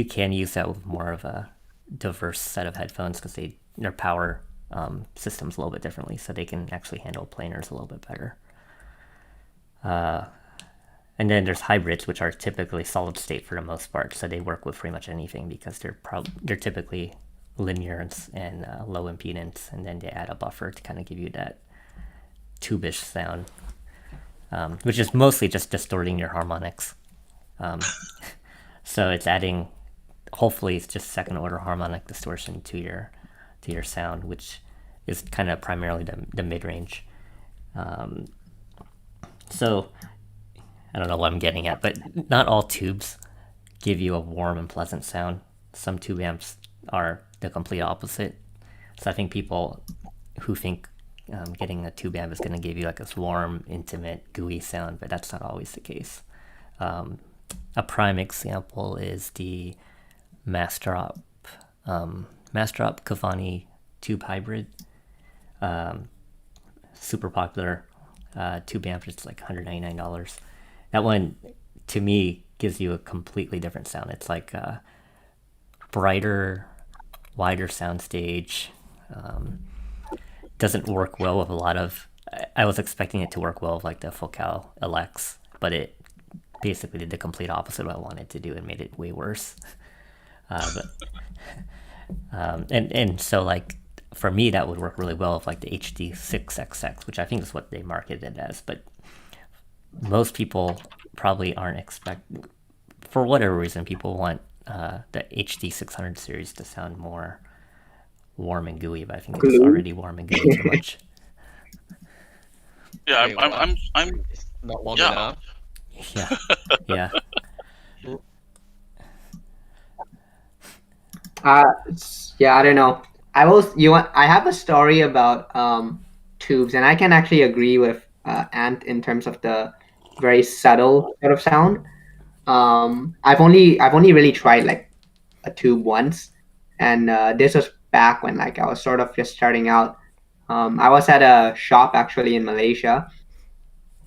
can use that with more of a diverse set of headphones because their power systems a little bit differently, so they can actually handle planars a little bit better. And then there's hybrids, which are typically solid state for the most part, so they work with pretty much anything because they're typically linear and low impedance, and then they add a buffer to kind of give you that tube-ish sound, which is mostly just distorting your harmonics. So it's adding, hopefully, it's just second order harmonic distortion to your sound, which is kind of primarily the mid range. So I don't know what I'm getting at, but not all tubes give you a warm and pleasant sound. Some tube amps are the complete opposite. So I think people who think getting a tube amp is going to give you like this warm, intimate, gooey sound, but that's not always the case. A prime example is the Mastrop Cavani tube hybrid. Super popular tube amp. It's like $199. That one, to me, gives you a completely different sound. It's like a brighter, wider soundstage. Doesn't work well with a lot of. I was expecting it to work well with like the Focal LX, but it basically did the complete opposite of what I wanted to do and made it way worse. And so like for me that would work really well with like the HD6XX, which I think is what they marketed it as, but most people probably aren't for whatever reason, people want the HD600 series to sound more warm and gooey, but I think it's already warm and gooey too much. Yeah, Wait, I'm It's not warm Yeah. enough. Yeah. Yeah, I don't know. I have a story about tubes, and I can actually agree with Ant in terms of the very subtle sort of sound. I've only really tried like a tube once, and this was back when like I was sort of just starting out. I was at a shop actually in Malaysia,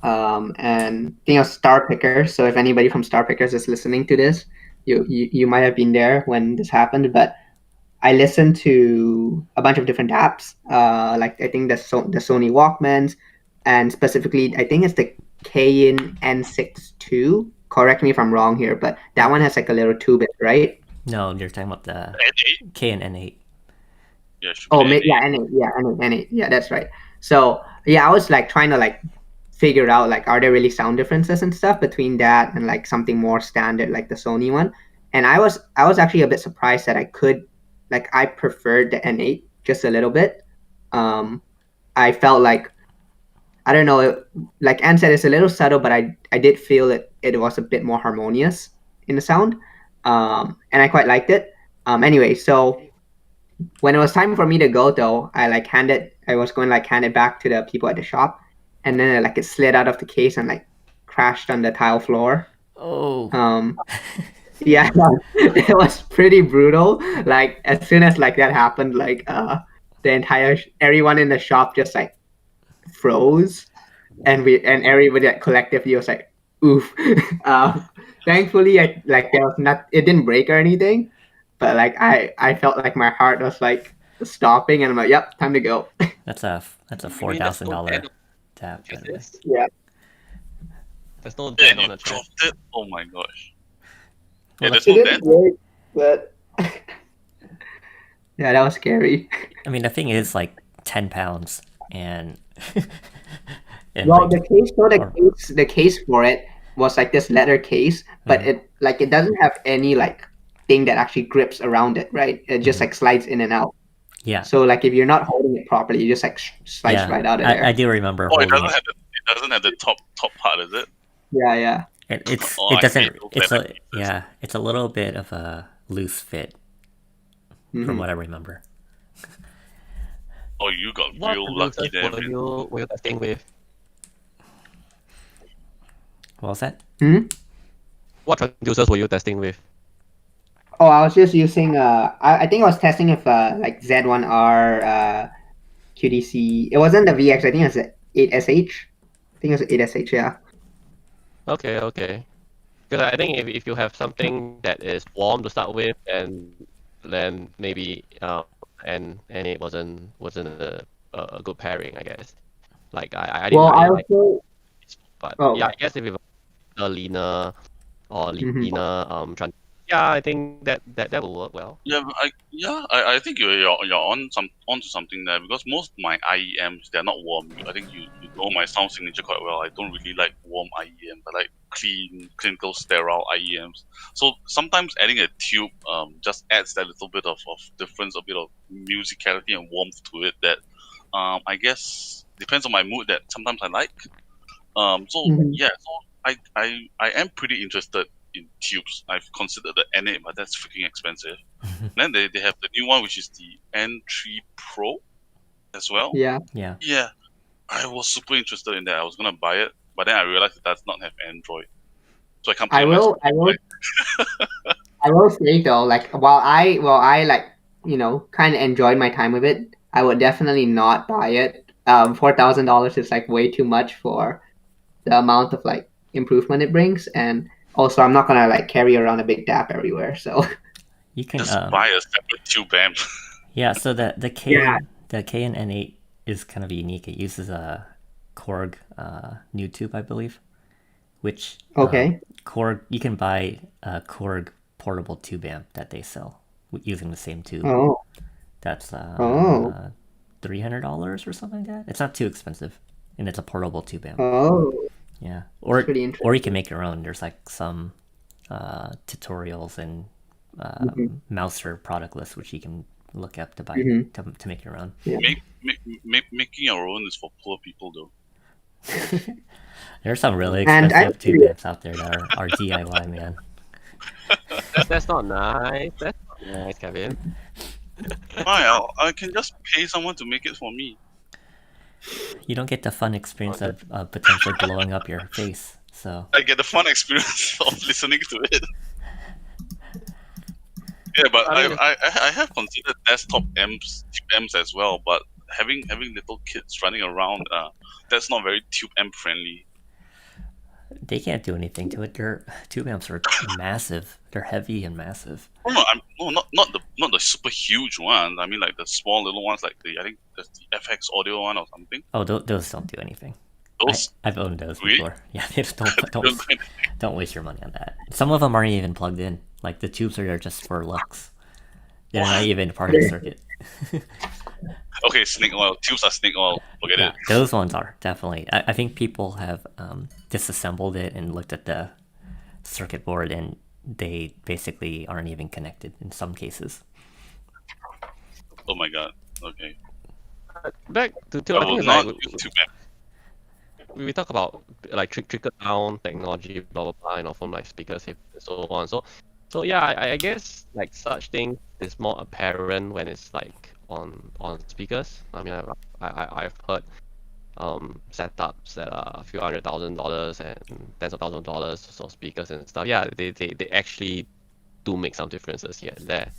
and I think it was Star Pickers. So if anybody from Star Pickers is listening to this, you might have been there when this happened. But I listened to a bunch of different apps, like I think the Sony Walkmans, and specifically I think it's the Kayin N6 II. Correct me if I'm wrong here, but that one has like a little tube, right? No, you're talking about the N8? K and N8. Yeah, should be Oh, N8. yeah, N8, yeah, N8, yeah, that's right. So yeah, I was like trying to like figure out like are there really sound differences and stuff between that and like something more standard like the Sony one. And I was actually a bit surprised that I preferred the N8 just a little bit. I felt like I don't know, like Anne said, it's a little subtle, but I did feel it was a bit more harmonious in the sound, and I quite liked it. Anyway, so when it was time for me to go, though, I was going to like hand it back to the people at the shop, and then like it slid out of the case and like crashed on the tile floor. Oh. Yeah, it was pretty brutal. Like as soon as like that happened, like everyone in the shop just like froze, and everybody like, collectively was like, "Oof." Thankfully, it didn't break or anything, but like I felt like my heart was like stopping, and I'm like, "Yep, time to go." That's a $4,000 tab, by the way. Yeah. There's no And dead you on the track. dropped it? Oh my gosh. Well, Yeah, there's It no didn't dead? work, but yeah, that was scary. I mean, the thing is like 10 pounds, and Well, like, the case for it was like this leather case, but it doesn't have any like thing that actually grips around it, right? It just like slides in and out. yeah, So like if you're not holding it properly, you just like slides yeah. right out of there. I do remember Oh, it holding doesn't have the top part, is it? Yeah. Oh, it I doesn't. hate those It's leather a pieces. yeah. It's a little bit of a loose fit, from Mhm. what I remember. Oh, you got What real lucky producers there, were man. you testing with? What was that? What transducers were you testing with? Oh, I was just using I think I was testing if like Z1R QDC. It wasn't the VX. I think it was 8SH. I think it was 8SH. Yeah. Okay. Because I think if you have something that is warm to start with, and then maybe and it wasn't a good pairing, I guess. Like I didn't Well, I really like also it, but oh yeah, I guess if you have a leaner or Mhm. leaner yeah, I think that will work well. Yeah, but I think you're onto something there, because most of my IEMs, they're not warm. I think you know my sound signature quite well. I don't really like warm IEMs. I like clean, clinical, sterile IEMs. So sometimes adding a tube just adds that little bit of difference, a bit of musicality and warmth to it that I guess depends on my mood, that sometimes I like. So Mhm. yeah, so I am pretty interested in tubes. I've considered the N8, but that's freaking expensive. Then they have the new one, which is the N3 Pro as well. Yeah. Yeah. Yeah, I was super interested in that. I was gonna buy it, but then I realized it does not have Android, so I can't play I my will I will say though, like while I like kind of enjoyed my time with it, I would definitely not buy it. $4,000 is like way too much for the amount of like improvement it brings, and also I'm not gonna like carry around a big DAP everywhere. So You can just buy a separate tube amp. yeah. So the K and N8 is kind of unique. It uses a Korg new tube, I believe, which okay. Korg, you can buy a Korg portable tube amp that they sell using the same tube. Oh. That's Oh. $300 or something like that. It's not too expensive, and it's a portable tube amp. Oh. Yeah, Pretty or you can make your own. There's like some tutorials and Mouser product lists which you can look up to buy to make your own. Yeah. Making your own is for poor people, though. There's some really And expensive tube amps out there that are DIY, man. That's not nice. That's not nice, Kevin. Fine, I can just pay someone to make it for me. You don't get the fun experience of potentially blowing up your face. So I get the fun experience of listening to it. Yeah, but I mean, I have considered desktop tube amps as well, but having little kids running around, that's not very tube amp friendly. They can't do anything to it. Their tube amps are massive. They're heavy and massive. No, not the super huge ones. I mean, like the small little ones, like I think that's the FX Audio one or something. Oh, those don't do anything. Those I've owned those really? before. Yeah, they just don't waste your money on that. Some of them aren't even plugged in. Like the tubes are there just for looks. They're not even part of the circuit. Okay, snake oil. Tubes are snake oil. Forget Yeah, it. those ones are definitely. I think people have disassembled it and looked at the circuit board, and they basically aren't even connected in some cases. Oh my god. Okay. back to I I will think it's not like use tube amp. we talk about like trickle down technology, blah blah blah, from like speakers and so on. So yeah, I guess like such thing is more apparent when it's like on speakers. I mean, I've heard setups that are a few $100,000 and tens of thousands of dollars for speakers and stuff. Yeah, they actually do make some differences here and there.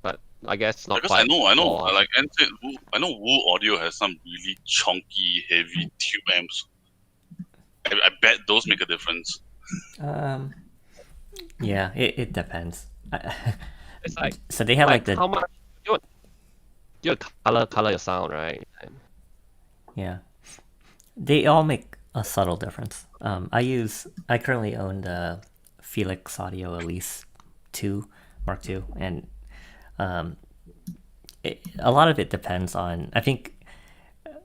But I guess not Because quite. I know, for- like I know Wu Audio has some really chunky, heavy tube amps. I bet those make a difference. Yeah, it depends. It's like So they have like the how much you color your sound, right? And yeah, they all make a subtle difference. I currently own the Felix Audio Elise 2 Mark II, and a lot of it depends on. I think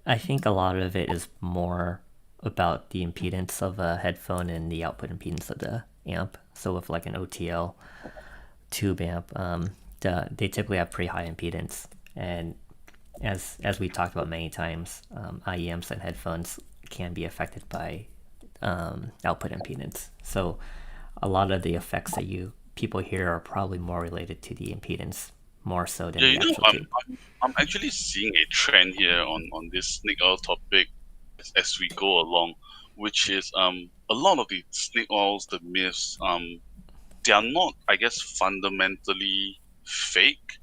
a lot of it is more about the impedance of a headphone and the output impedance of the amp. So with like an OTL tube amp, they typically have pretty high impedance, and as we talked about many times, IEMs and headphones can be affected by output impedance. So a lot of the effects that people hear are probably more related to the impedance more so than Yeah, the you know, actual tube. I'm actually seeing a trend here on this snake oil topic as we go along, which is a lot of the snake oils, the myths, they are not, I guess, fundamentally fake.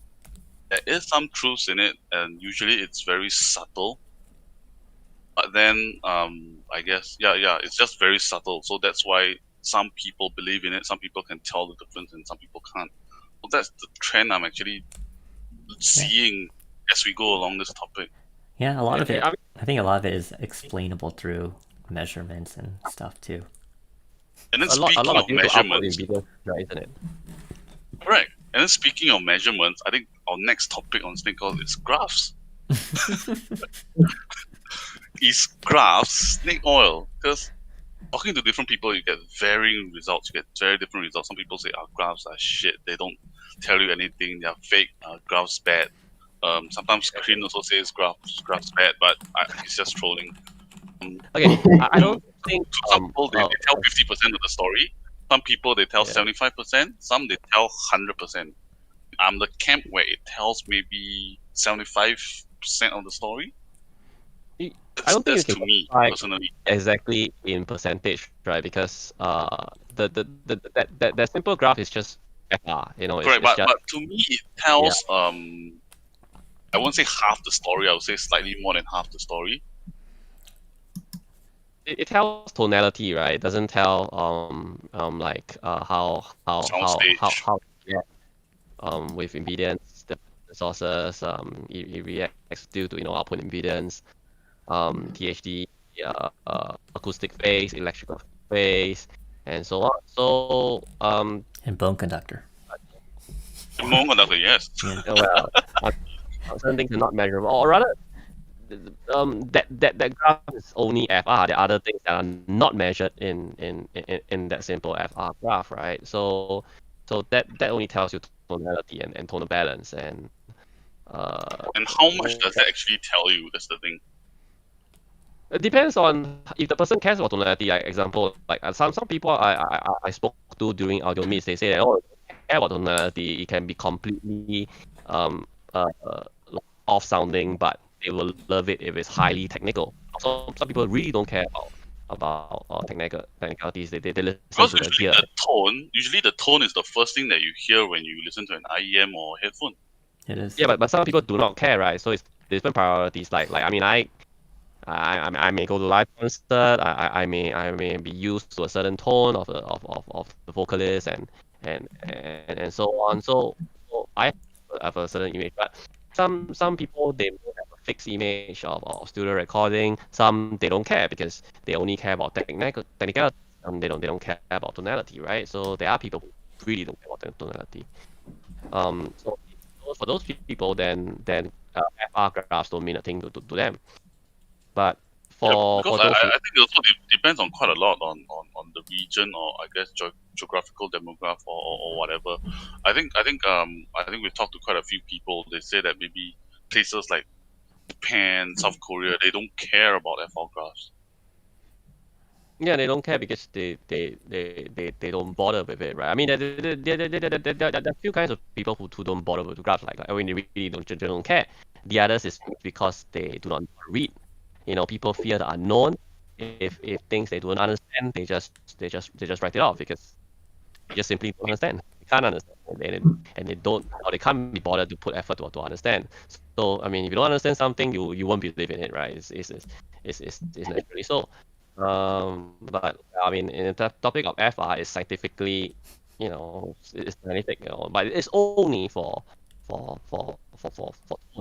There is some truth in it, and usually it's very subtle. But then, I guess, yeah, it's just very subtle. So that's why some people believe in it, some people can tell the difference, and some people can't. So that's the trend I'm actually seeing as we go along this topic. Yeah, a lot of it. I mean, I think a lot of it is explainable through measurements and stuff too. And then a lot speaking of of people output measurements, impedance, right, isn't it? right? And then speaking of measurements, I think our next topic on snake oil is graphs. Is graphs snake oil? Because talking to different people, you get varying results. You get very different results. Some people say, graphs are shit. They don't tell you anything. They are fake. Graphs bad. Sometimes Screen also says graphs bad, but it's just trolling. Okay, I don't think Some people they tell 50% of the story. Some people they tell 75%. Some they tell 100%. I'm the camp where it tells maybe 75% of the story. I don't think That's you to can me quantify personally. exactly in percentage, right? Because that simple graph is just FR, it's Correct, just but to me it tells I won't say half the story. I would say slightly more than half the story. it tells tonality, right? It doesn't tell like how with impedance, the sources, it reacts due to output impedance, THD, acoustic phase, electrical phase, and so on. So And bone conductor. More conductor, yes. well, certain things are not measurable, or rather, that graph is only FR. The other things that are not measured in that simple FR graph, right? So that only tells you tonality and tonal balance and. And how much does that actually tell you? That's the thing. It depends on if the person cares about tonality. Like example, like some people I spoke to during audio meets, they say that care about tonality. It can be completely off sounding, but they will love it if it's highly technical. So some people really don't care about technicalities. They listen Because to the usually gear. the tone is the first thing that you hear when you listen to an IEM or headphone. It is. Yeah, but some people do not care, right? So it's different priorities. I mean, I may go to live concert. I may be used to a certain tone of the vocalist and so on. So I have a certain image, but some people they may have a fixed image of studio recording. Some they don't care because they only care about technicality. They don't care about tonality, right? So there are people who really don't care about tonality. So for those people, then FR graphs don't mean a thing to them. But Because for those who I think it also depends on quite a lot on the region or I guess geographical demographic or whatever. I think we've talked to quite a few people. They say that maybe places like Japan, South Korea, they don't care about FR graphs. yeah, they don't care because they don't bother with it, right? I mean, there are a few kinds of people who don't bother with graphs, I mean, they really don't care. The others is because they do not read. People fear the unknown. If things they don't understand, they just write it off because they just simply don't understand. They can't understand, and they can't be bothered to put effort to understand. So I mean, if you don't understand something, you won't believe in it, right? It's naturally so. But I mean, in the topic of FR is scientifically, it's scientific, but it's only for tone.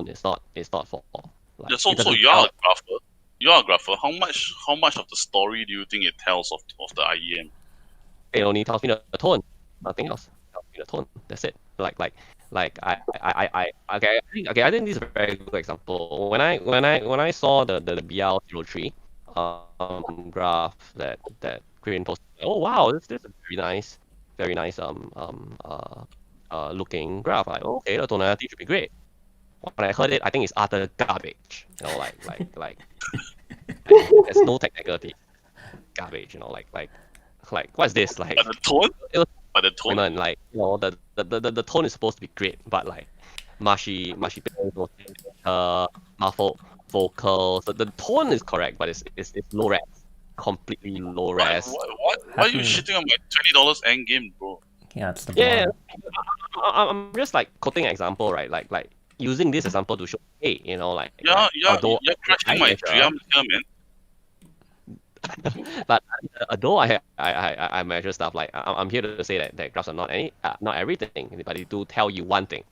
It's not for Yeah, so it doesn't you're tell. a grapher. You're a grapher. How much of the story do you think it tells of the IEM? It only tells me the tone, nothing else. It tells me the tone. That's it. I think this is a very good example. When I saw the BL03 graph that Green posted, oh wow, this is a very nice looking graph. Like, okay, the tonality should be great. When I heard it, I think it's utter garbage. There's no technicality. Garbage. What's this? But the tone, It was but the tone. disappointment. The tone is supposed to be great, but mushy bass, muffled vocals. The tone is correct, but it's low res, completely low res. Why are you shitting on my $20 end game, bro? Yeah, it's the Yeah, blonde. I'm just quoting an example, right? Like using this example to show, hey, You're crashing my dream here, man. But although I measure stuff I'm here to say that graphs are not everything, but they do tell you one thing,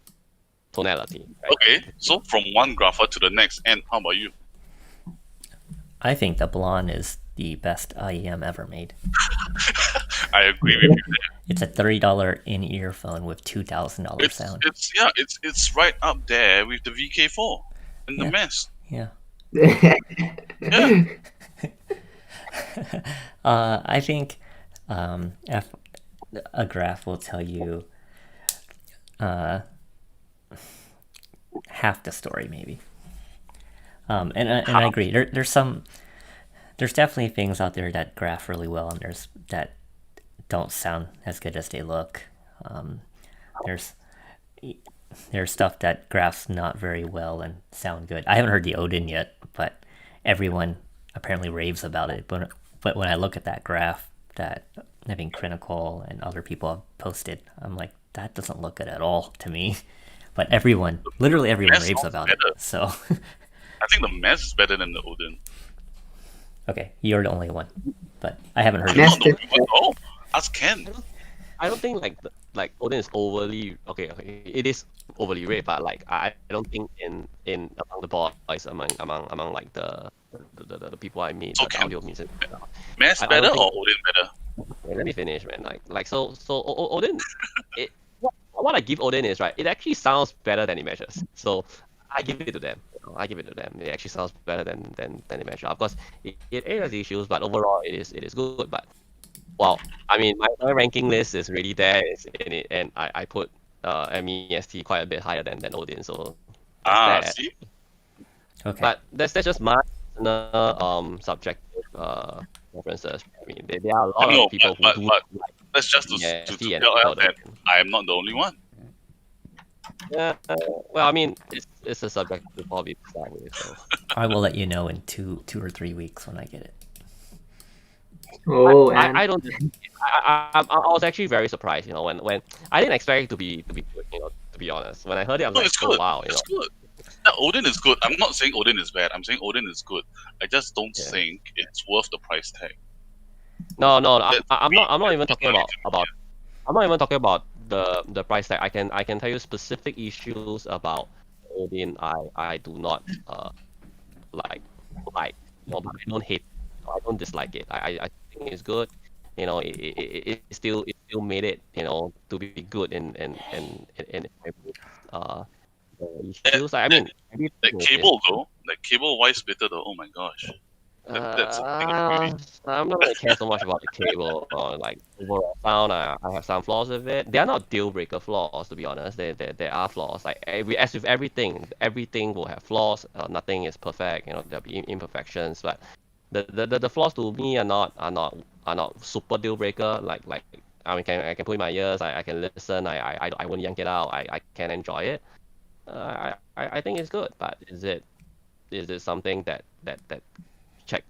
tonality. Right? Okay, so from one grapher to the next, and how about you? I think the blonde is the best IEM ever made. I agree with you there. It's a $30 in-ear phone with $2,000 sound. It's right up there with the VK4 and the Yeah. mess. Yeah. Yeah. I think a graph will tell you half the story, maybe. And I agree. There's definitely things out there that graph really well, and there's that don't sound as good as they look. There's stuff that graphs not very well and sound good. I haven't heard the Odin yet, but everyone apparently raves about it. But when I look at that graph that I think Critical and other people have posted, I'm like, that doesn't look good at all to me. But literally everyone Mess raves sounds about better. it. So I think the mess is better than the Odin. okay, you're the only one, but I haven't heard I'm it. not the only one. Oh, ask Ken. I don't think Odin is overly okay. It is overly rare, but I don't think in among the boys among the people I meet, So the audio music. Mess I better don't or Odin better? Wait, let me finish, man. Odin, what I give Odin is right. It actually sounds better than it measures. So I give it to them. I give it to them. It actually sounds better than it measures. Of course, it has issues, but overall it is good. But well, I mean, my ranking list is really there, in it, and I put MEST quite a bit higher than Odin. So that's that. See? Okay. But that's just my personal subjective preferences. I mean, there are a lot No, of people but who do that's just to MEST and tell us Odin. that I am not the only one. Yeah, well, I mean, it's a subject to probably start with. So I will let you know in two or 3 weeks when I get it. Oh, and I don't. I was actually very surprised, when I didn't expect it to be good, to be honest. When I heard it, I'm No, like, it's oh good. wow, It's good. Yeah, Odin is good. I'm not saying Odin is bad. I'm saying Odin is good. I just don't Yeah. think it's worth the price tag. No, That's I'm not. I'm not me, even talking personally. about. I'm not even talking about the price tag. I can tell you specific issues about Odin. I do not like like but I don't hate. I don't dislike it. I think it's good. It still made it to be good in uh the That, issues. I that, mean everything that is cable though, that cable wide splitter though. Oh my gosh, that's something of beauty. I'm not really care so much about the cable or like overall sound. I have some flaws with it. They are not deal breaker flaws, to be honest. There are flaws. Like as with everything will have flaws. Nothing is perfect. There'll be imperfections, but the flaws to me are not super deal breaker. Like I can put in my ears. I can listen. I won't yank it out. I can enjoy it. I think it's good, but is it something that check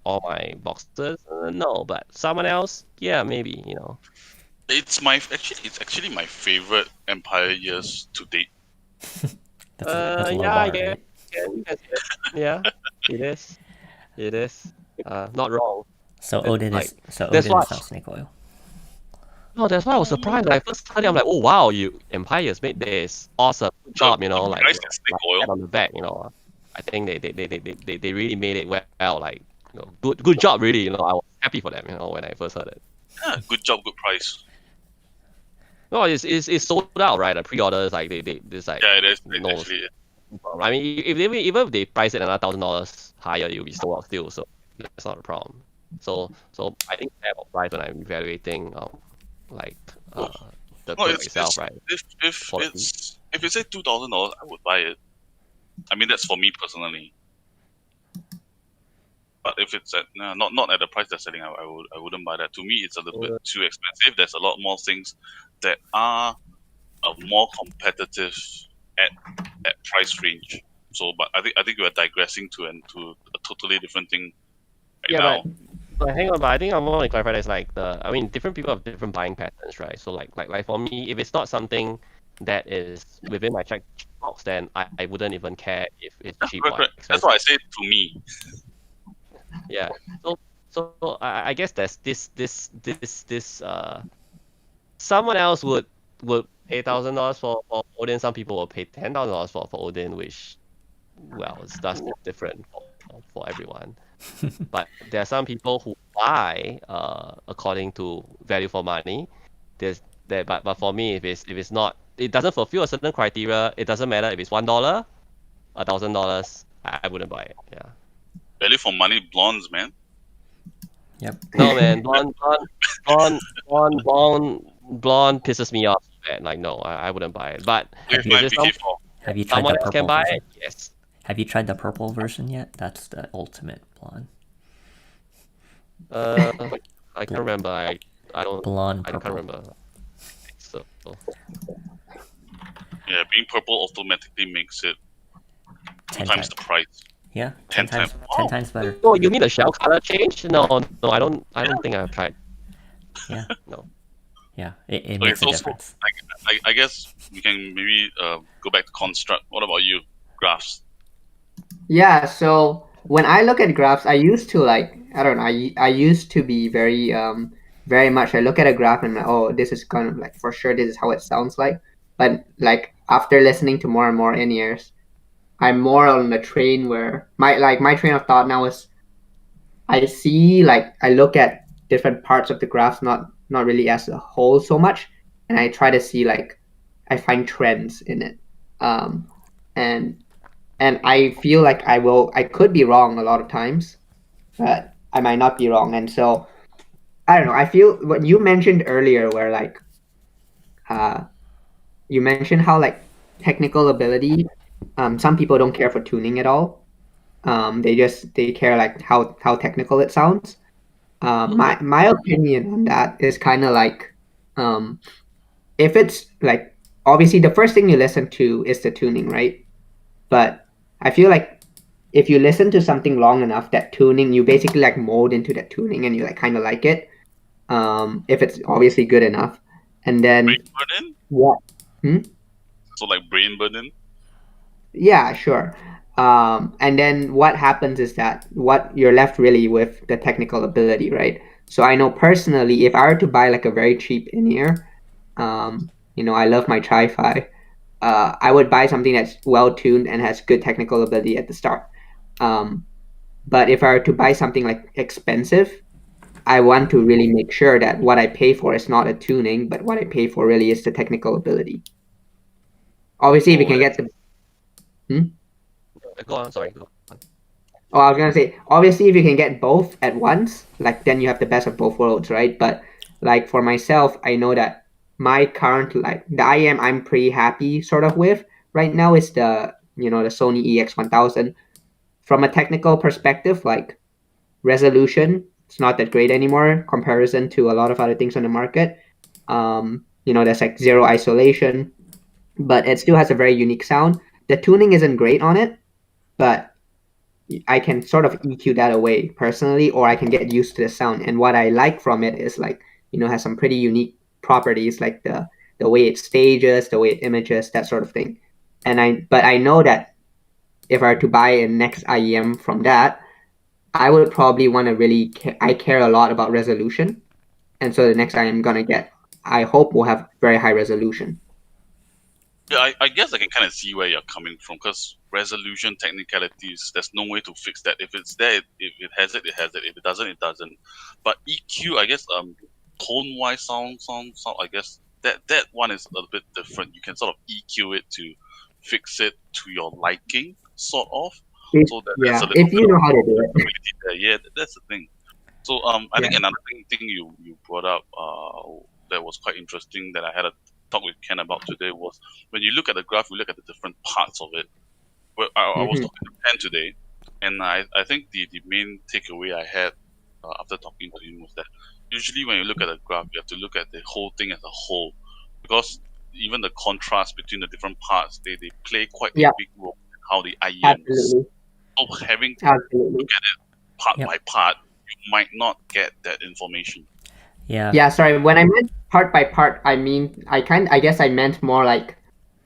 all my boxes? No, but someone else, yeah, maybe. It's actually my favorite Empire years to date. That's a low Yeah, bar, yeah, right? you can say that. Yeah, it is. It is. Not wrong. So It's Odin like is so that's Odin why. is not snake oil. No, that's why I was surprised when I first heard it. I'm like, oh wow, Empire's made this awesome good job. Like, Guys, it's snake pat oil. on the back. I think they really made it well. Like, good job, really. I was happy for them. When I first heard it. Yeah, good job, good price. No, it's sold out, right? The pre-orders, like there's like Yeah, it is. It no. actually is. I mean, even if they price it another $1,000 higher, you'll be sold out still. So that's not a problem. So I think fair about price when I'm evaluating like Oh. the No, product itself, right? if Quality. if it's say $2,000, I would buy it. I mean, that's for me personally. But if it's at not at the price they're selling, I wouldn't buy that. To me, it's a little bit too expensive. There's a lot more things that are more competitive at price range. So, but I think we are digressing to a totally different thing right Yeah, now. but hang on, but I think I want to clarify that's like I mean, different people have different buying patterns, right? So like for me, if it's not something that is within my checkbox, then I wouldn't even care if it's cheap or Correct. That's expensive. why I say to me. Yeah. So I guess there's this someone else would pay $1,000 for Odin. Some people will pay $10,000 for Odin, which it's that's different for everyone. But there are some people who buy according to value for money. But for me, if it's not, it doesn't fulfill a certain criteria. It doesn't matter if it's $1, $1,000. I wouldn't buy it. Yeah. Value for money blondes, man. Yep. No, man, blonde pisses me off so bad. Like, no, I wouldn't buy it. But With you- my is it PK4. Have you tried someone the else can purple buy version? it? Yes. Have you tried the purple version yet? That's the ultimate blonde. I can't remember. I don't. Blonde I can't purple. remember. So Yeah, being purple automatically makes it 10 times times. the price. Yeah, 10 10 times. times. 10 Wow. times better. oh, you mean the shell color change? No, I don't. I don't think I've tried. Yeah. No. Yeah, it Okay, makes a so difference. I guess we can maybe go back to construct. What about you? Graphs. Yeah, so when I look at graphs, I used to like, I don't know, I used to be very much, I look at a graph and oh, this is kind of like for sure this is how it sounds like. But like after listening to more and more in-ears, I'm more on the train where my train of thought now is I see like I look at different parts of the graph, not really as a whole so much, and I try to see like I find trends in it. Um and I feel like I could be wrong a lot of times, but I might not be wrong. And so I don't know. I feel what you mentioned earlier, where like uh, you mentioned how like technical ability, some people don't care for tuning at all. They care like how technical it sounds. My opinion on that is kind of like um, if it's like obviously the first thing you listen to is the tuning, right? But I feel like if you listen to something long enough, that tuning, you basically like mold into that tuning and you like kind of like it. If it's obviously good enough. And then Brain burn-in? what? So like brain burn-in? Yeah, sure. And then what happens is that what you're left really with the technical ability, right? So I know personally, if I were to buy like a very cheap in-ear, I love my tri-fi. I would buy something that's well tuned and has good technical ability at the start. But if I were to buy something like expensive, I want to really make sure that what I pay for is not a tuning, but what I pay for really is the technical ability. Obviously, if you can get the Go on, sorry. Go on. Oh, I was gonna say, obviously, if you can get both at once, like then you have the best of both worlds, right? But like for myself, I know that my current like the IEM I'm pretty happy sort of with right now is the Sony EX1000. From a technical perspective, like resolution, it's not that great anymore comparison to a lot of other things on the market. There's like zero isolation, but it still has a very unique sound. The tuning isn't great on it, but I can sort of EQ that away personally, or I can get used to the sound. And what I like from it is like, has some pretty unique properties, like the way it stages, the way it images, that sort of thing. But I know that if I were to buy a next IEM from that, I would probably want to really I care a lot about resolution, and so the next IEM I'm gonna get, I hope will have very high resolution. Yeah, I guess I can kind of see where you're coming from, because resolution technicalities, there's no way to fix that. If it's there, if it has it, it has it. If it doesn't, it doesn't. But EQ, I guess, tone wise, sound. I guess that one is a bit different. You can sort of EQ it to fix it to your liking, sort of. So that's a little If you bit know of how to do it. flexibility there. Yeah, that's the thing. So I think another thing you brought up that was quite interesting that I had a talk with Ken about today was when you look at the graph, you look at the different parts of it. Well, I was talking to Ken today, and I think the main takeaway I had after talking to him was that usually when you look at a graph, you have to look at the whole thing as a whole, because even the contrast between the different parts, they play quite a big role in how the IEMs. Absolutely. So having to Absolutely. look at it part by part, you might not get that information. Yeah, sorry. When I meant part by part, I mean I guess I meant more like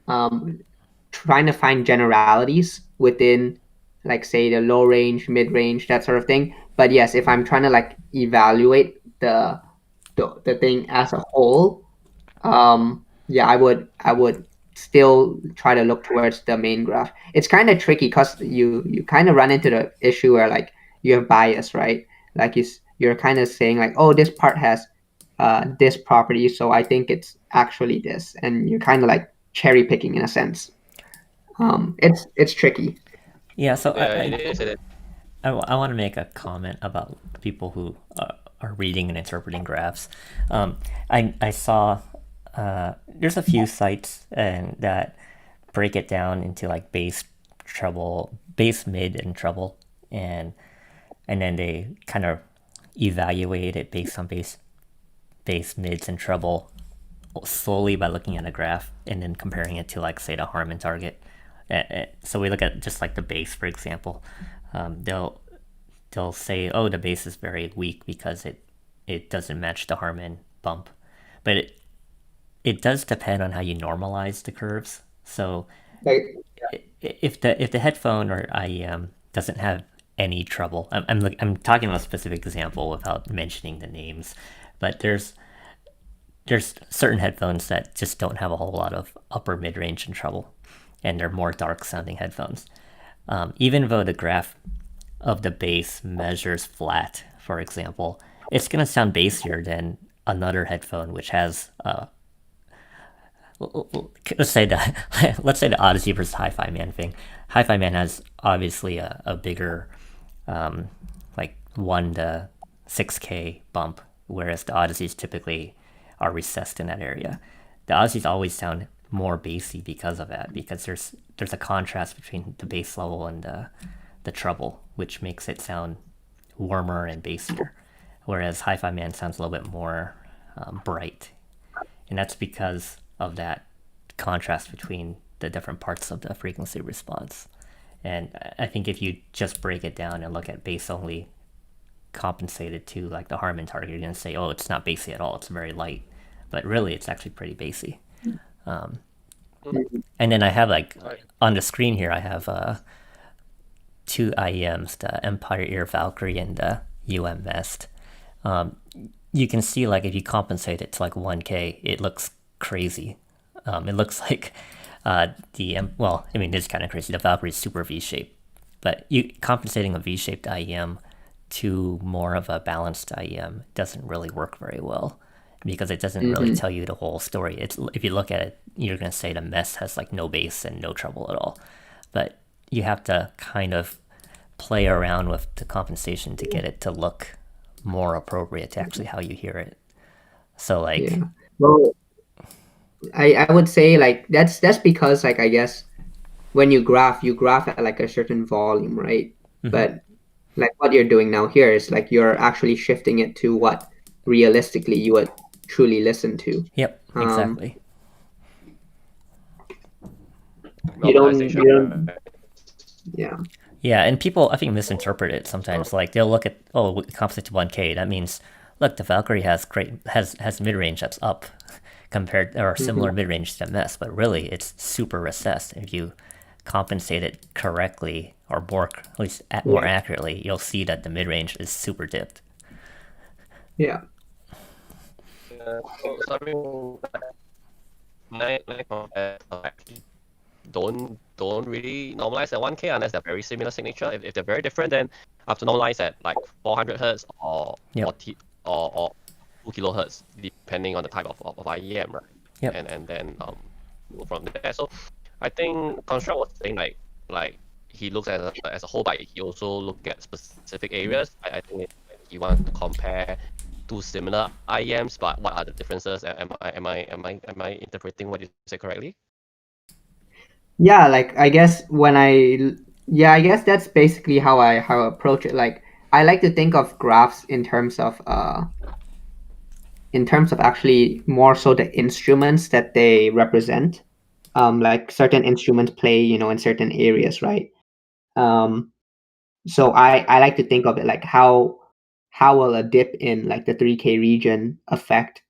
trying to find generalities within, like, say, the low range, mid range, that sort of thing. But yes, if I'm trying to like evaluate the thing as a whole, I would still try to look towards the main graph. It's kind of tricky because you kind of run into the issue where like you have bias, right? Like you're kind of saying like, oh, this part has this property, so I think it's actually this, and you're kind of like cherry picking in a sense. It's tricky. Yeah, so It is. I want to make a comment about people who are reading and interpreting graphs. I saw there's a few sites that break it down into like bass, treble, bass, mid, and treble, and then they kind of evaluate it based on bass, mids, and treble slowly by looking at a graph and then comparing it to, like, say, the Harman target. So we look at just like the bass, for example. They'll say, oh, the bass is very weak because it doesn't match the Harman bump, but it does depend on how you normalize the curves. So if the headphone or IEM doesn't have any trouble, I'm talking about a specific example without mentioning the names, but there's certain headphones that just don't have a whole lot of upper mid-range and treble, and they're more dark sounding headphones. Even though the graph of the bass measures flat, for example, it's going to sound bassier than another headphone which has let's say the Odyssey versus Hifiman thing. Hifiman has obviously a bigger like 1 to 6K bump, whereas the Odysseys typically are recessed in that area. The Odysseys always sound more bassy because of that, because there's a contrast between the bass level and the treble, which makes it sound warmer and bassier, whereas Hifiman sounds a little bit more bright, and that's because of that contrast between the different parts of the frequency response. And I think if you just break it down and look at base only compensated to like the Harman target, you're going to say, oh, it's not basey at all. It's very light. But really, it's actually pretty basey. And then I have like on the screen here, I have two IEMs, the Empire Ear Valkyrie and the UM Vest. You can see like if you compensate it to like 1K, it looks crazy. It looks like well, I mean, it's kind of crazy. The Valkyrie is super V-shaped, but you compensating a V-shaped IEM to more of a balanced IEM doesn't really work very well because it doesn't really tell you the whole story. It's if you look at it, you're gonna say the mess has like no bass and no treble at all, but you have to kind of play around with the compensation to get it to look more appropriate to actually how you hear it. So like, Yeah. Well, I would say like that's because like I guess when you graph at like a certain volume, right? But like what you're doing now here is like you're actually shifting it to what realistically you would truly listen to. yep, exactly. You don't, Normalization, right? yeah. Yeah, and people I think misinterpret it sometimes. Like they'll look at compensate to 1K. That means look, the Valkyrie has mid range that's up compared or similar mid range to the Mess, but really it's super recessed. If you compensate it correctly or more at least more accurately, you'll see that the mid range is super dipped. Yeah. So I mean, my actually don't really normalize at 1K unless they're very similar signature. If they're very different, then I have to normalize at like 400 hertz or 2 kilohertz, depending on the type of IEM, right? Yep. And then go from there. So I think Construct was saying like he looks at as a whole, but he also look at specific areas. I think he wants to compare two similar IEMs, but what are the differences? Am I interpreting what you said correctly? Yeah, like I guess I guess that's basically how I approach it. Like I like to think of graphs in terms of actually more so the instruments that they represent. Like certain instruments play, in certain areas, right? So I like to think of it like how will a dip in like the 3K region affect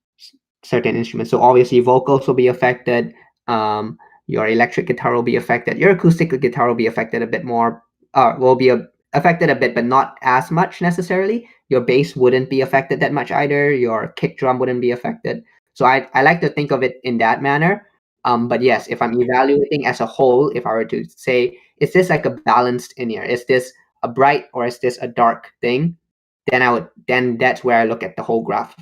certain instruments. So obviously vocals will be affected. Your electric guitar will be affected. Your acoustic guitar will be affected a bit more. Will be affected a bit, but not as much necessarily. Your bass wouldn't be affected that much either. Your kick drum wouldn't be affected. So I like to think of it in that manner. But yes, if I'm evaluating as a whole, if I were to say, is this like a balanced in ear? Is this a bright or is this a dark thing? Then that's where I look at the whole graph.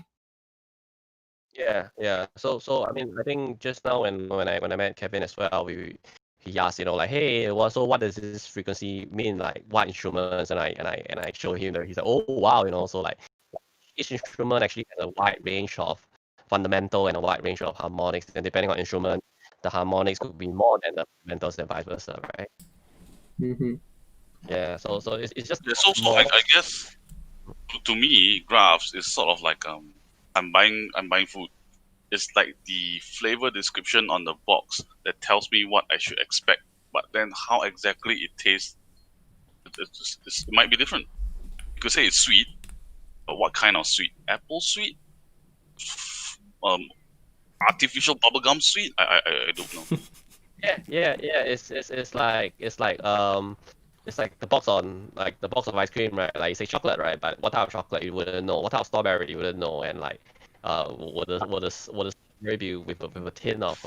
Yeah. So I mean, I think just now when I met Kevin as well, he asked, like, hey, what does this frequency mean? Like, what instruments? And I showed him that. He said, oh wow, so like each instrument actually has a wide range of fundamental and a wide range of harmonics, and depending on instrument, the harmonics could be more than the fundamentals and vice versa, right? Mm-hmm. Yeah. So it's just So more. I guess to me, graphs is sort of like I'm buying food. It's like the flavor description on the box that tells me what I should expect. But then how exactly it tastes, it might be different. You could say it's sweet, but what kind of sweet? Apple sweet? Artificial bubblegum sweet? I don't know. Yeah. It's like the box of ice cream, right? Like you say chocolate, right? But what type of chocolate you wouldn't know. What type of strawberry you wouldn't know, and like would the strawberry be with a tin of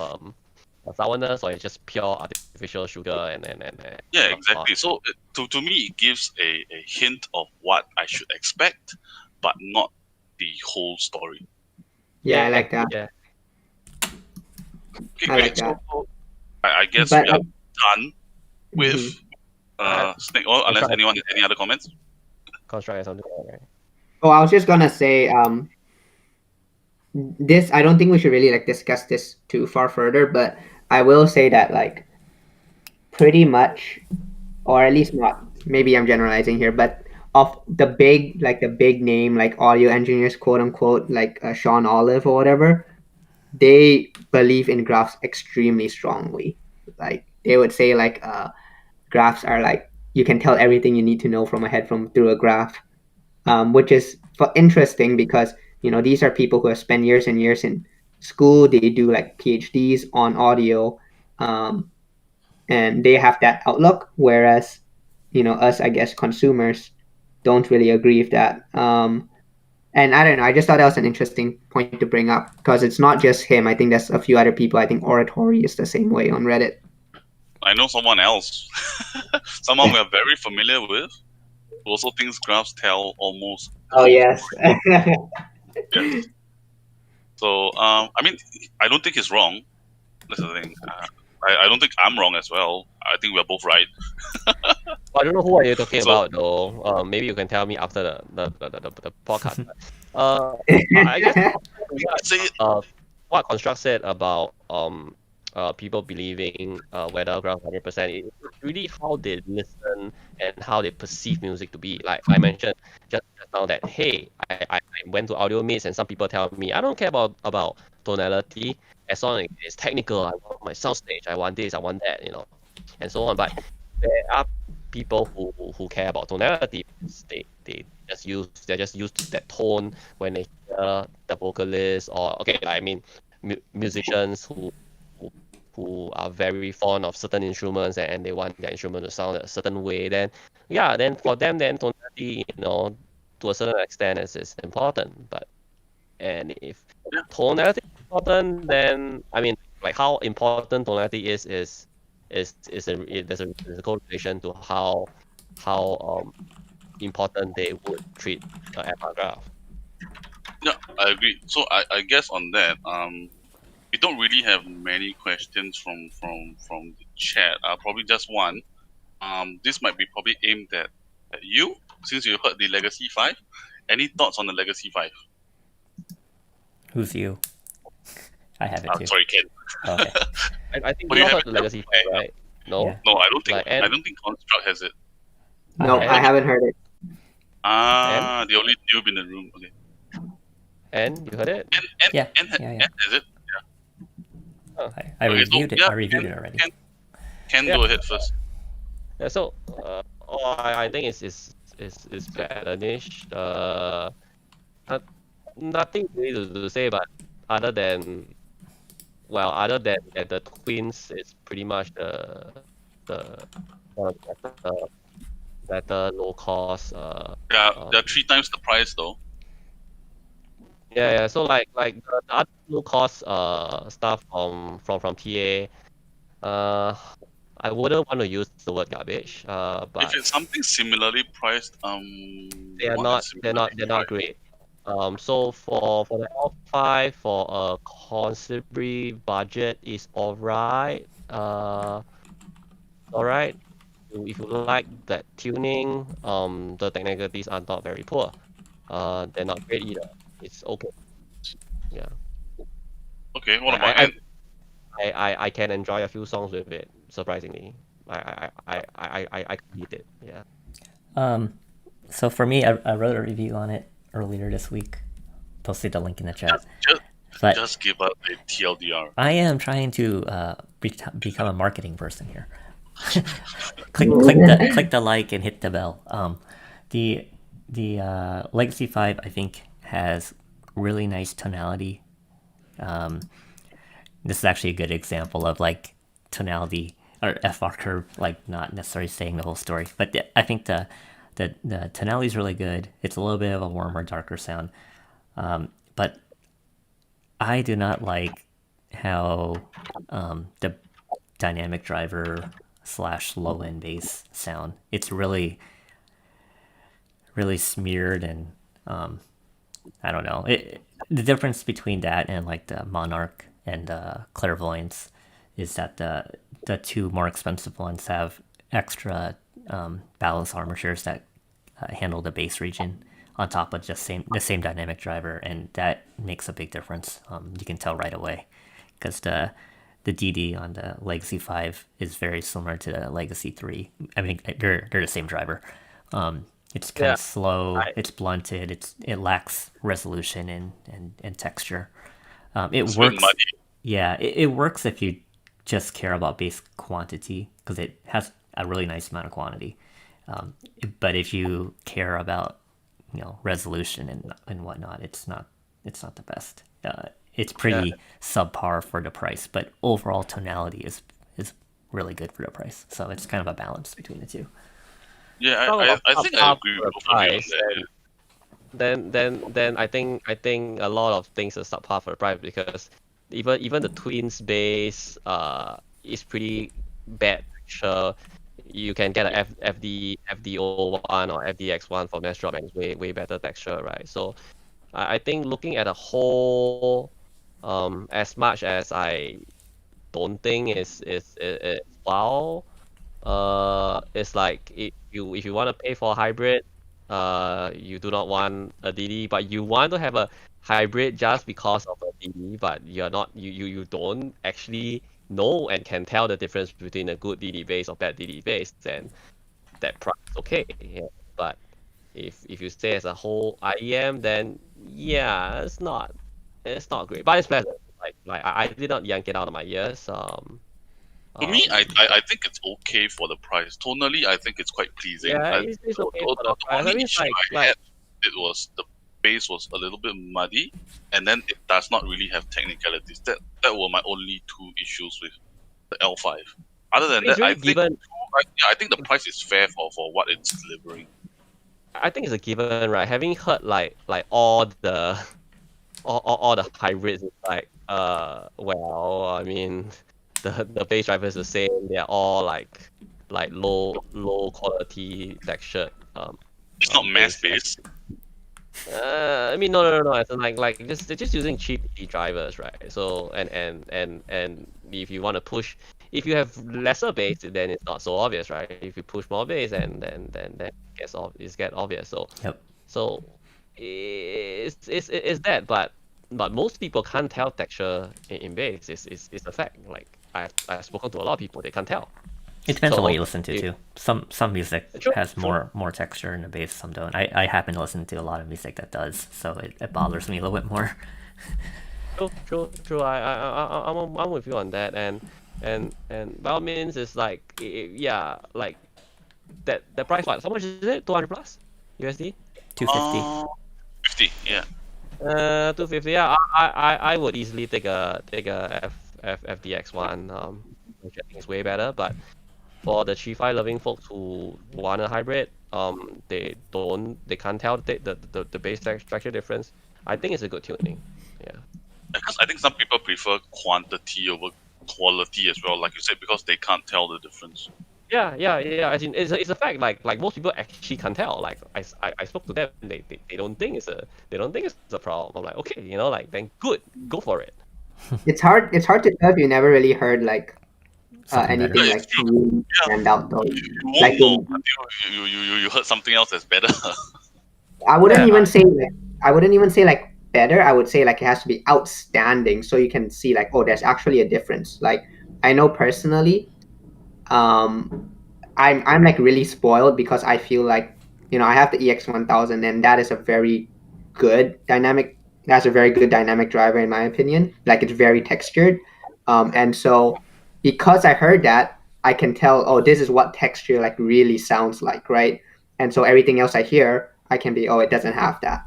sourness, or it's just pure artificial sugar and Yeah, exactly. So to me, it gives a hint of what I should expect, but not the whole story. Yeah, I like that. Yeah. Okay, I great. like that. So I guess But we are done with Snake Oil, unless Construct. anyone has any other comments. Construct has something, right? Oh, I was just gonna say, this I don't think we should really like discuss this too far further, but I will say that like pretty much, or at least not. Maybe I'm generalizing here, but of the big name like audio engineers, quote unquote, like Sean Olive or whatever, they believe in graphs extremely strongly. Like they would say like graphs are like you can tell everything you need to know from a headphone through a graph, which is interesting because these are people who have spent years and years in school. They do like PhDs on audio, and they have that outlook, whereas us, I guess, consumers don't really agree with that. And I don't know, I just thought that was an interesting point to bring up because it's not just him. I think there's a few other people. I think Oratory is the same way on Reddit. I know someone else, someone we are very familiar with, who also thinks graphs tell almost the Oh whole yes. story. Yes. So I mean, I don't think he's wrong. That's the thing. I don't think I'm wrong as well. I think we're both right. I don't know who are you talking So- about though. Maybe you can tell me after the podcast. I guess Say it. what Construct said about people believing whether ground 100%, it's really how they listen and how they perceive music to be. Like I mentioned just now that hey, I went to audio meets and some people tell me I don't care about tonality as long as it's technical. I want my soundstage. I want this. I want that. And so on. But there are people who care about tonality. They're just used to that tone when they hear the vocalist or musicians who are very fond of certain instruments and they want their instrument to sound a certain way. Then for them tonality to a certain extent is important. And if tonality is important, then like how important tonality there's a correlation to how important they would treat a paragraph. Yeah, I agree. So I guess on that, we don't really have many questions from the chat. Probably just one. This might be probably aimed at you, since you heard the Legacy 5. Any thoughts on the Legacy 5? Who's you? I have it too. Sorry, Ken. Okay. I think But we you all have heard the it Legacy now. 5, right? No? Yeah. No, I don't think. Like, and- I don't think Construct has it. No, Okay. I haven't heard it. The only noob in the room. Okay. And you heard it? And Yeah, and yeah. is it? I Okay, reviewed so, it. yeah, I reviewed it already. Ken, Yeah. go ahead first. Yeah, so I think it's better niche. Nothing really to say, but other than that the twins is pretty much the better low cost. They're 3 times the price though. Yeah. So like the other low cost stuff from TA, I wouldn't want to use the word garbage. But If it's something similarly priced, they're what is not similarly priced? great. So for the L5 for a considerable budget is alright. Alright. If you like that tuning, the technicalities are not very poor. They're not great either. It's okay. Yeah. Okay, what I- about I- Ant? I can enjoy a few songs with it. Surprisingly, I can beat it. Yeah. So for me, I wrote a review on it earlier this week. Posted the link in the chat. But Just give us a TLDR. I am trying to become a marketing person here. click the like and hit the bell. The Legacy 5 I think has really nice tonality. This is actually a good example of like tonality or FR curve, like not necessarily saying the whole story, but I think the tonality is really good. It's a little bit of a warmer, darker sound, but I do not like how the dynamic driver / low end bass sound. It's really smeared and I don't know. The difference between that and like the Monarch and Clairvoyance is that the two more expensive ones have extra balance armatures that handle the bass region on top of just the same dynamic driver, and that makes a big difference. You can tell right away because the DD on the Legacy 5 is very similar to the Legacy 3. I mean, they're the same driver. It's kind of slow. It's blunted. It lacks resolution and texture. It works. Muddy. Yeah, it works if you just care about bass quantity because it has a really nice amount of quantity. But if you care about resolution and whatnot, it's not the best. It's pretty subpar for the price, but overall tonality is really good for the price. So it's kind of a balance between the two. Yeah, Talk about I think I subpar agree for with the both of you on price, that. then I think a lot of things are subpar for the price, because even the twins base is pretty bad texture. You can get a FDO1 or FDX1 for mesh drop, and it's way better texture, right? So I think looking at a whole, as much as I don't think is wow, it's like if you want to pay for a hybrid, you do not want a DD, but you want to have a hybrid just because of a DD, but you're not you don't actually know and can tell the difference between a good DD base or bad DD base, then that price is okay. Yeah. But if you stay as a whole IEM, then yeah, it's not great, but it's pleasant. Like I did not yank it out of my ears. To me, I think it's okay for the price. Tonally, I think it's quite pleasing. Yeah, it's okay for the price. I only mean, issue I had it was the base was a little bit muddy, and then it does not really have technicalities. That were my only two issues with the L5. Other than it's that, really given. I think the price is fair for what it's delivering. I think it's a given, right? Having heard like all the all the hybrids, is like well, I mean, the base driver is the same. They are all like low quality textured. It's not mass based. I mean, no. It's like just they're just using cheap drivers, right? So and if you want to push, if you have lesser base, then it's not so obvious, right? If you push more base, then it gets obvious. So Yep. so it's that, but most people can't tell texture in base. It's a fact. Like I've spoken to a lot of people, they can't tell. It depends on what you So listen to too. Some music True, has true. more texture in the bass, some don't. I happen to listen to a lot of music that does, so it bothers me a little bit more. True. I'm with you on that, and by all means, it's like yeah, like that price. What? How much is it? 200 plus USD. 250. 50, yeah. 250. Yeah, I would easily take a FDX one. Which I think is way better. But for the Chi-Fi loving folks who want a hybrid, they can't tell the base structure difference. I think it's a good tuning. Yeah. Because I think some people prefer quantity over quality as well, like you said, because they can't tell the difference. Yeah. I mean, it's a fact. Like most people actually can't tell. Like I spoke to them, they don't think it's a problem. I'm like, okay, like then good, go for it. It's hard to tell if you never really heard like Something better. anything Yeah, like it's true. really Yeah. stand out though. You won't Like know until you heard something else that's better. I wouldn't Yeah. even say like better. I would say like it has to be outstanding, so you can see like, oh, there's actually a difference. Like I know personally, I'm like really spoiled because I feel like I have the EX1000, and that is a very good dynamic. That's a very good dynamic driver in my opinion. Like it's very textured, and so because I heard that, I can tell, oh, this is what texture like really sounds like, right? And so everything else I hear, I can be, oh, it doesn't have that.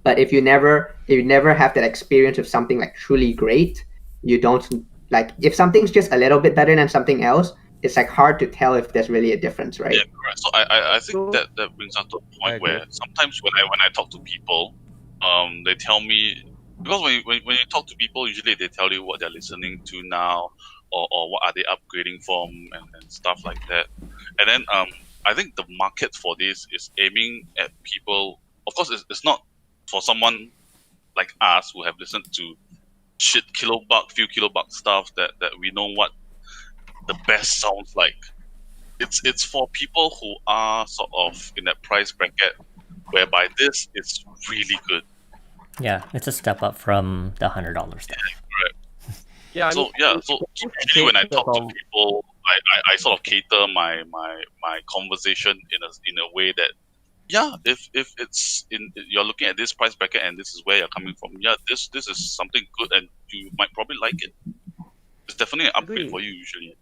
But if you never have that experience of something like truly great, you don't like if something's just a little bit better than something else, it's like hard to tell if there's really a difference, right? Yeah, correct. So I think that brings us to a I point agree. where sometimes when I talk to people, they tell me, because when you talk to people, usually they tell you what they're listening to now, or what are they upgrading from, and stuff like that. And then I think the market for this is aiming at people. Of course, it's not for someone like us who have listened to few kilobuck stuff that we know what the best sounds like. It's for people who are sort of in that price bracket whereby this is really good. Yeah, it's a step up from the $100 stuff. Correct. Yeah. So usually when I talk to people, I sort of cater my conversation in a way that, yeah, if it's you're looking at this price bracket and this is where you're coming from, yeah, this is something good and you might probably like it. It's definitely an upgrade Agree. for you usually.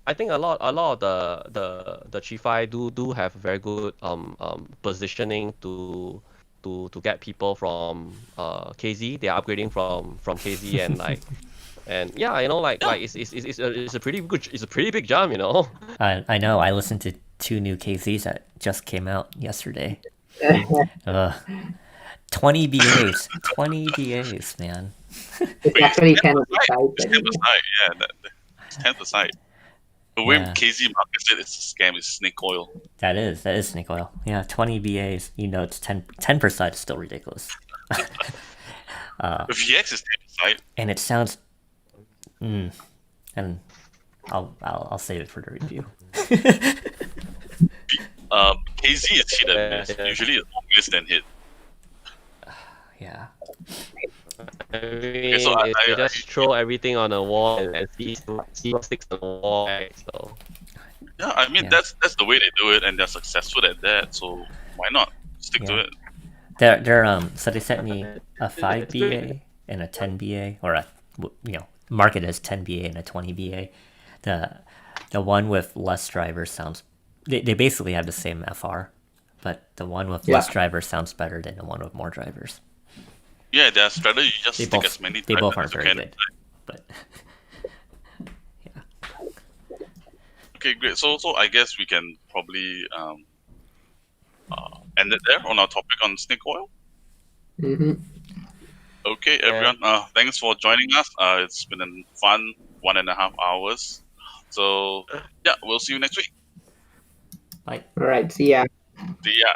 I think a lot of the Chi-Fi do have very good positioning to get people from KZ. They're upgrading from KZ and like and yeah, like it's a pretty good, it's a pretty big jump, I know. I listened to 2 new KZs that just came out yesterday. 20 BAs. 20 BAs, man. It's actually 10 of the size. It's 10%, yeah. It's 10%. The way Yeah. KZ markets it, it's a scam. It's snake oil. That is snake oil. Yeah, 20 BAs. It's 10% is still ridiculous. The VX is 10%. And it sounds. And I'll save it for the review. KZ is hit and miss. Yeah. Usually it's more miss than hit. Yeah. I mean, so they just throw everything on a wall and see what sticks on the wall, right? So Yeah, I mean Yeah. that's the way they do it, and they're successful at that. So why not stick to Yeah. it? They're so they sent me a 5 BA and a 10 BA, or a market as 10 BA and a 20 BA. The one with less drivers sounds. They basically have the same FR, but the one with less Yeah. drivers sounds better than the one with more drivers. Yeah, their strategy just They stick both as many they both drivers aren't as you very can. good, but Okay, great. So I guess we can probably end it there on our topic on snake oil. Mm-hmm. Okay, everyone. Thanks for joining us. It's been a fun 1.5 hours. So yeah, we'll see you next week. like All right. See ya. See ya.